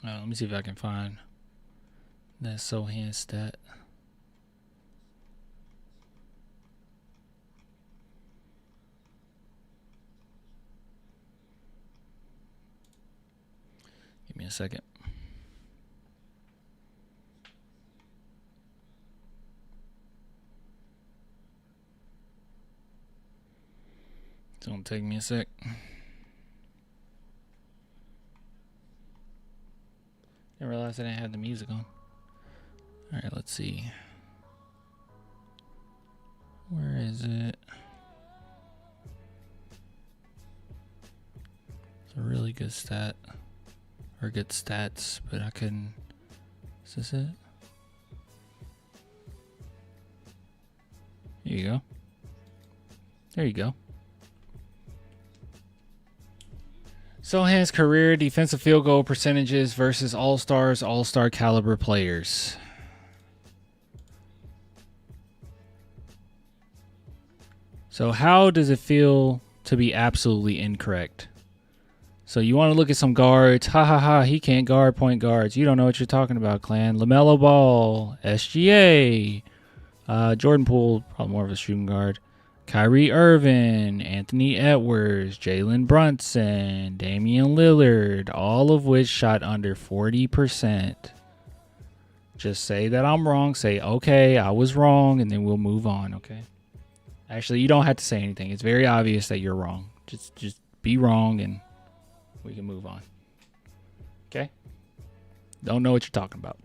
Let me see if I can find that Sohan stat. Give me a second. It's gonna take me a sec. Didn't realize I didn't have the music on. All right, let's see. Where is it? It's a really good stat. Or good stats, but I couldn't. Is this it? Here you go. There you go. Sohan's career defensive field goal percentages versus all-stars, all-star caliber players. So how does it feel to be absolutely incorrect? So you want to look at some guards. Ha ha ha, he can't guard point guards. You don't know what you're talking about, Clan. LaMelo Ball, SGA, Jordan Poole, probably more of a shooting guard. Kyrie Irving, Anthony Edwards, Jalen Brunson, Damian Lillard, all of which shot under 40%. Just say that I'm wrong. Say, okay, I was wrong, and then we'll move on, okay? Actually, you don't have to say anything. It's very obvious that you're wrong. Just be wrong, and we can move on. Okay? Don't know what you're talking about.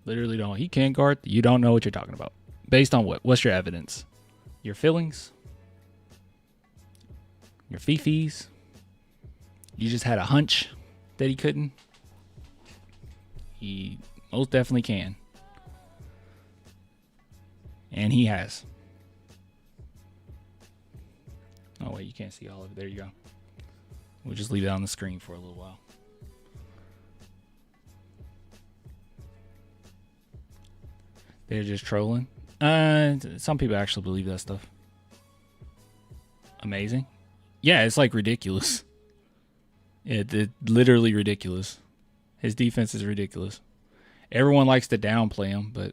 Literally don't. He can't guard. You don't know what you're talking about. Based on what? What's your evidence? Your feelings? Your fifis? You just had a hunch that he couldn't? He most definitely can. And he has. Oh, wait, you can't see all of it. There you go. We'll just leave it on the screen for a little while. They're just trolling. Some people actually believe that stuff. Amazing. Yeah, it's like ridiculous. It's literally ridiculous. His defense is ridiculous. Everyone likes to downplay him, but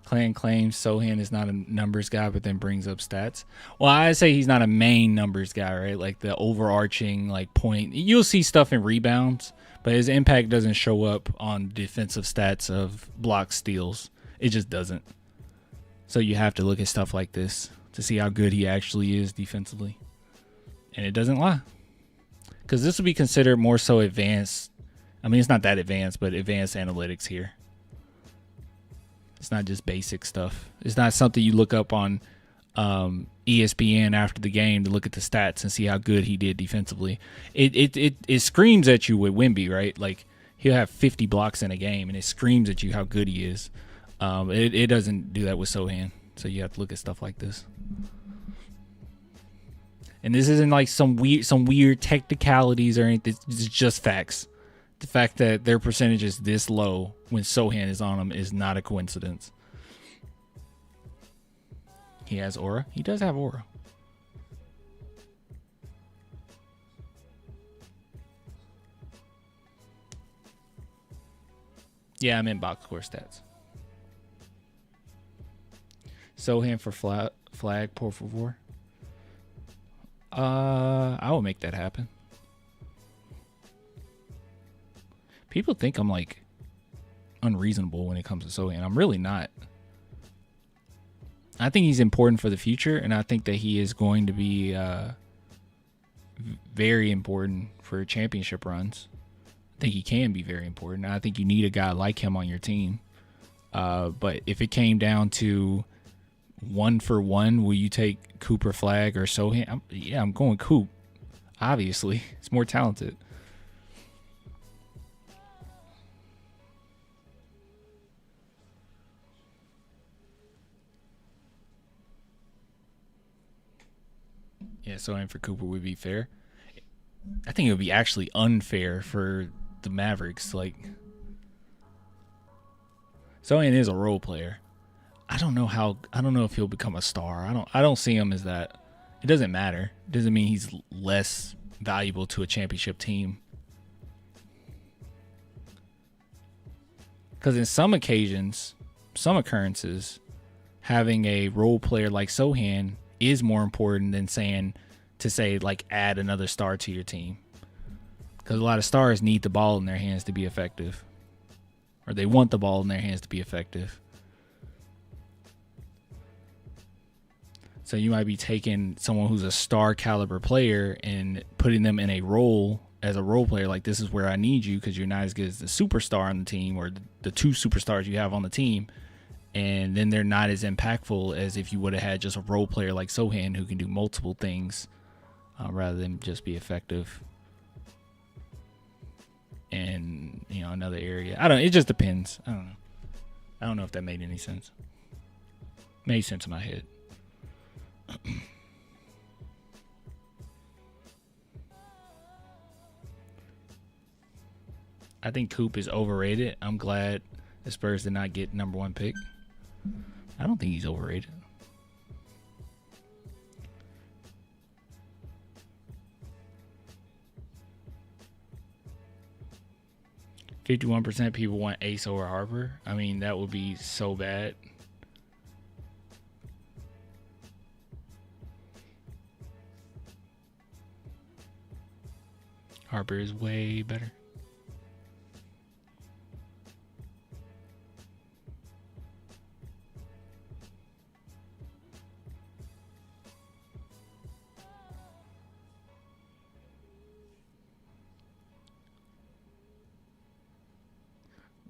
Clan claims Sohan is not a numbers guy, but then brings up stats. Well, I say he's not a main numbers guy, right? Like the overarching like point. You'll see stuff in rebounds, but his impact doesn't show up on defensive stats of block steals. It just doesn't. So you have to look at stuff like this to see how good he actually is defensively. And it doesn't lie. Because this would be considered more so advanced. I mean, it's not that advanced, but advanced analytics here. It's not just basic stuff. It's not something you look up on ESPN after the game to look at the stats and see how good he did defensively. It screams at you with Wemby, right? Like he'll have 50 blocks in a game, and it screams at you how good he is. It doesn't do that with Sohan, so you have to look at stuff like this. And this isn't like some weird technicalities or anything. It's just facts. The fact that their percentage is this low when Sohan is on them is not a coincidence. He has aura. He does have aura. Yeah, I'm in box score stats. Sohan for Flagg, por favor. I will make that happen. People think I'm like unreasonable when it comes to Sohan. I'm really not. I think he's important for the future, and I think that he is going to be very important for championship runs. I think he can be very important. I think you need a guy like him on your team. But if it came down to 1-for-1, will you take Cooper, Flagg, or Sohan? I'm going Coop. Obviously, it's more talented. Yeah, Sohan for Cooper would be fair. I think it would be actually unfair for the Mavericks. Like, Sohan is a role player. I don't know if he'll become a star. I don't see him as that. It doesn't matter. It doesn't mean he's less valuable to a championship team. Because in some occasions, some occurrences, having a role player like Sohan is more important than say like add another star to your team. Because a lot of stars need the ball in their hands to be effective. Or they want the ball in their hands to be effective. So you might be taking someone who's a star caliber player and putting them in a role as a role player. Like, this is where I need you because you're not as good as the superstar on the team or the two superstars you have on the team. And then they're not as impactful as if you would have had just a role player like Sohan who can do multiple things rather than just be effective in, another area. It just depends. I don't know. I don't know if that made any sense. Made sense in my head. I think Coop is overrated. I'm glad the Spurs did not get number 1 pick. I don't think he's overrated. %51% people want Ace over Harper. I mean, that would be so bad. Harper is way better.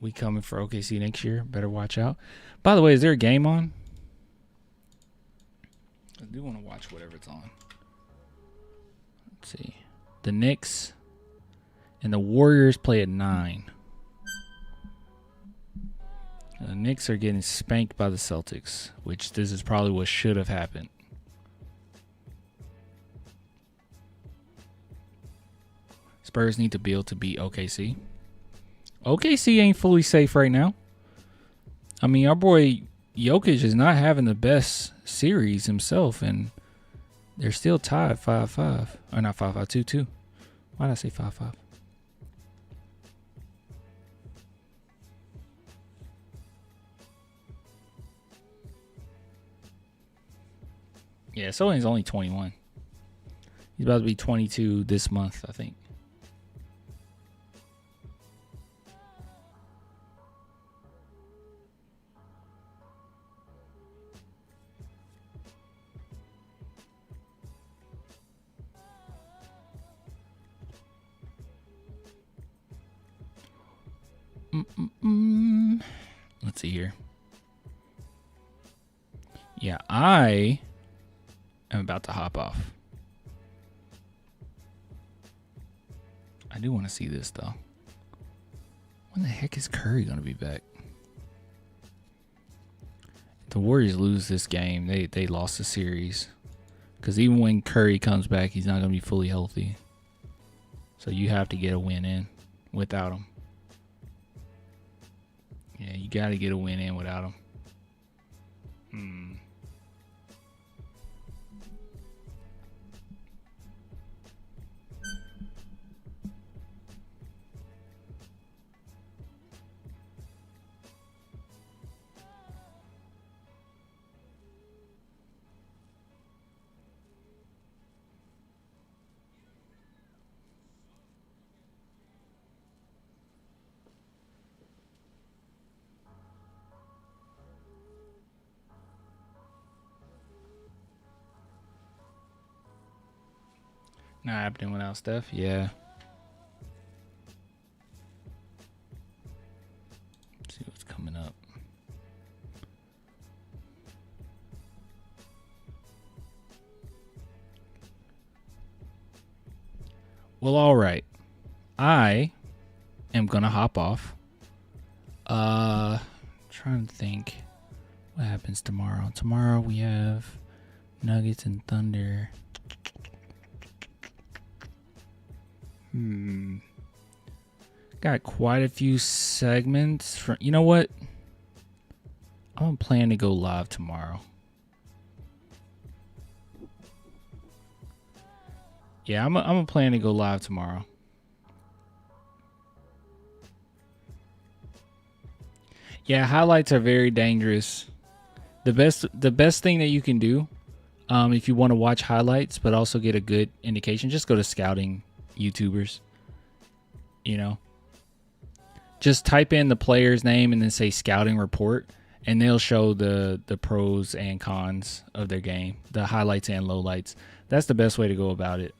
We coming for OKC next year. Better watch out. By the way, is there a game on? I do want to watch whatever it's on. Let's see. The Knicks and the Warriors play at 9. The Knicks are getting spanked by the Celtics, which this is probably what should have happened. Spurs need to build to beat OKC. OKC ain't fully safe right now. I mean, our boy Jokic is not having the best series himself, and they're still tied 5-5. Or not 5-5, 2-2. Why did I say 5-5? Yeah, Solian's only 21. He's about to be 22 this month, I think. Let's see here. Yeah, I am about to hop off. I do want to see this, though. When the heck is Curry going to be back? If the Warriors lose this game, they lost the series. Because even when Curry comes back, he's not going to be fully healthy. So you have to get a win in without him. Yeah, you got to get a win in without him. Not happening without Steph. Yeah. Let's see what's coming up. Well, all right. I am gonna hop off. Trying to think what happens tomorrow. Tomorrow we have Nuggets and Thunder. Got quite a few segments. You know what? I'm planning to go live tomorrow. Yeah, I'm planning to go live tomorrow. Yeah, highlights are very dangerous. The best thing that you can do, if you want to watch highlights but also get a good indication, just go to scouting YouTubers. You know, just type in the player's name and then say scouting report, and they'll show the pros and cons of their game, the highlights and lowlights. That's the best way to go about it,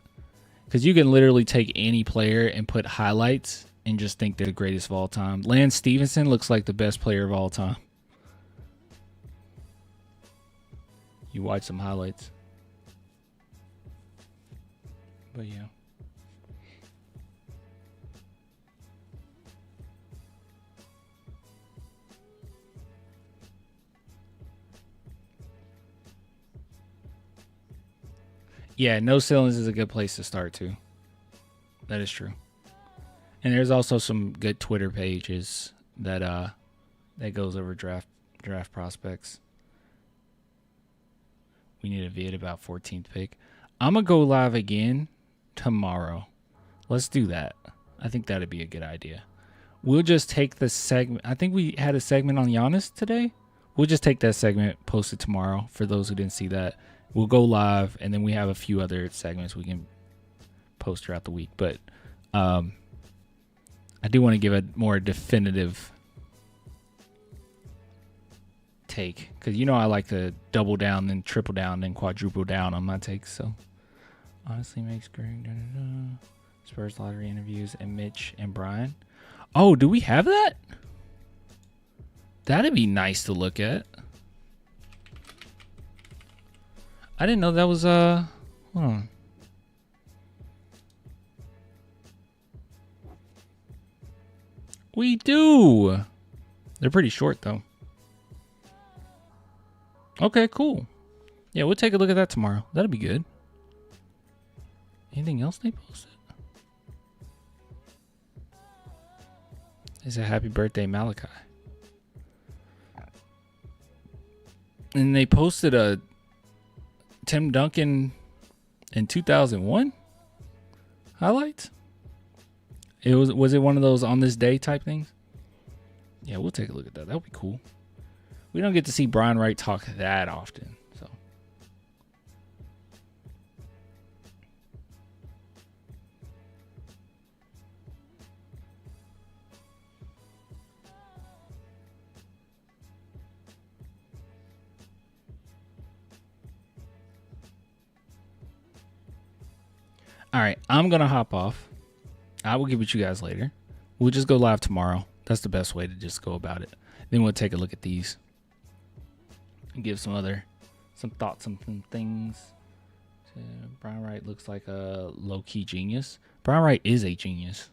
because you can literally take any player and put highlights and just think they're the greatest of all time. Lance Stevenson looks like the best player of all time. You watch some highlights. But yeah. Yeah, no ceilings is a good place to start too. That is true. And there's also some good Twitter pages that goes over draft prospects. We need a vid about 14th pick. I'm gonna go live again tomorrow. Let's do that. I think that'd be a good idea. We'll just take the segment. I think we had a segment on Giannis today. We'll just take that segment, post it tomorrow for those who didn't see that. We'll go live, and then we have a few other segments we can post throughout the week. But I do want to give a more definitive take, because you know I like to double down, then triple down, then quadruple down on my takes. So honestly makes great. Spurs lottery interviews and Mitch and Brian. Oh, do we have that? That'd be nice to look at. I didn't know that was hold on. We do. They're pretty short though. Okay, cool. Yeah, we'll take a look at that tomorrow. That'll be good. Anything else they posted? It's a happy birthday, Malachi. And they posted a Tim Duncan in 2001 highlights. Was it one of those on this day type things? Yeah, we'll take a look at that. That would be cool. We don't get to see Brian Wright talk that often, so. All right, I'm going to hop off. I will get with you guys later. We'll just go live tomorrow. That's the best way to just go about it. Then we'll take a look at these and give some thoughts on some things. Brian Wright looks like a low-key genius. Brian Wright is a genius.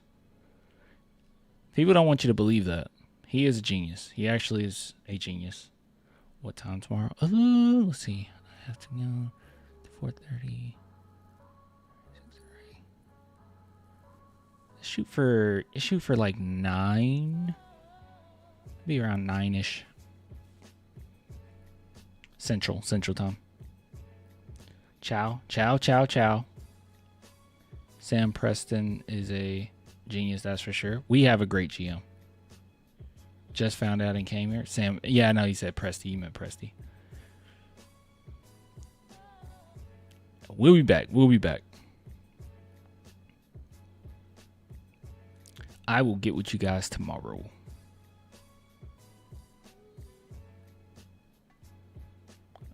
People don't want you to believe that. He is a genius. He actually is a genius. What time tomorrow? Oh, let's see. I have to go to 4:30. Shoot for like 9. Be around 9-ish. Central time. Ciao. Sam Preston is a genius, that's for sure. We have a great GM. Just found out and came here. Sam, yeah, I know he said Presty. You meant Presty. We'll be back. I will get with you guys tomorrow.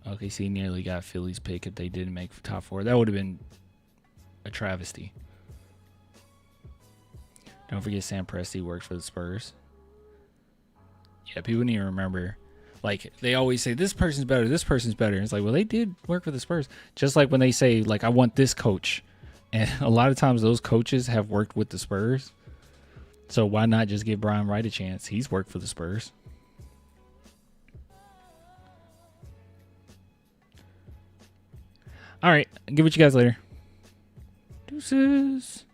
OKC nearly got Philly's pick if they didn't make top 4. That would have been a travesty. Don't forget Sam Presti works for the Spurs. Yeah, people need to remember. Like, they always say, this person's better, this person's better. And it's like, well, they did work for the Spurs. Just like when they say, like, I want this coach. And a lot of times those coaches have worked with the Spurs. So why not just give Brian Wright a chance? He's worked for the Spurs. All right. I'll get with you guys later. Deuces.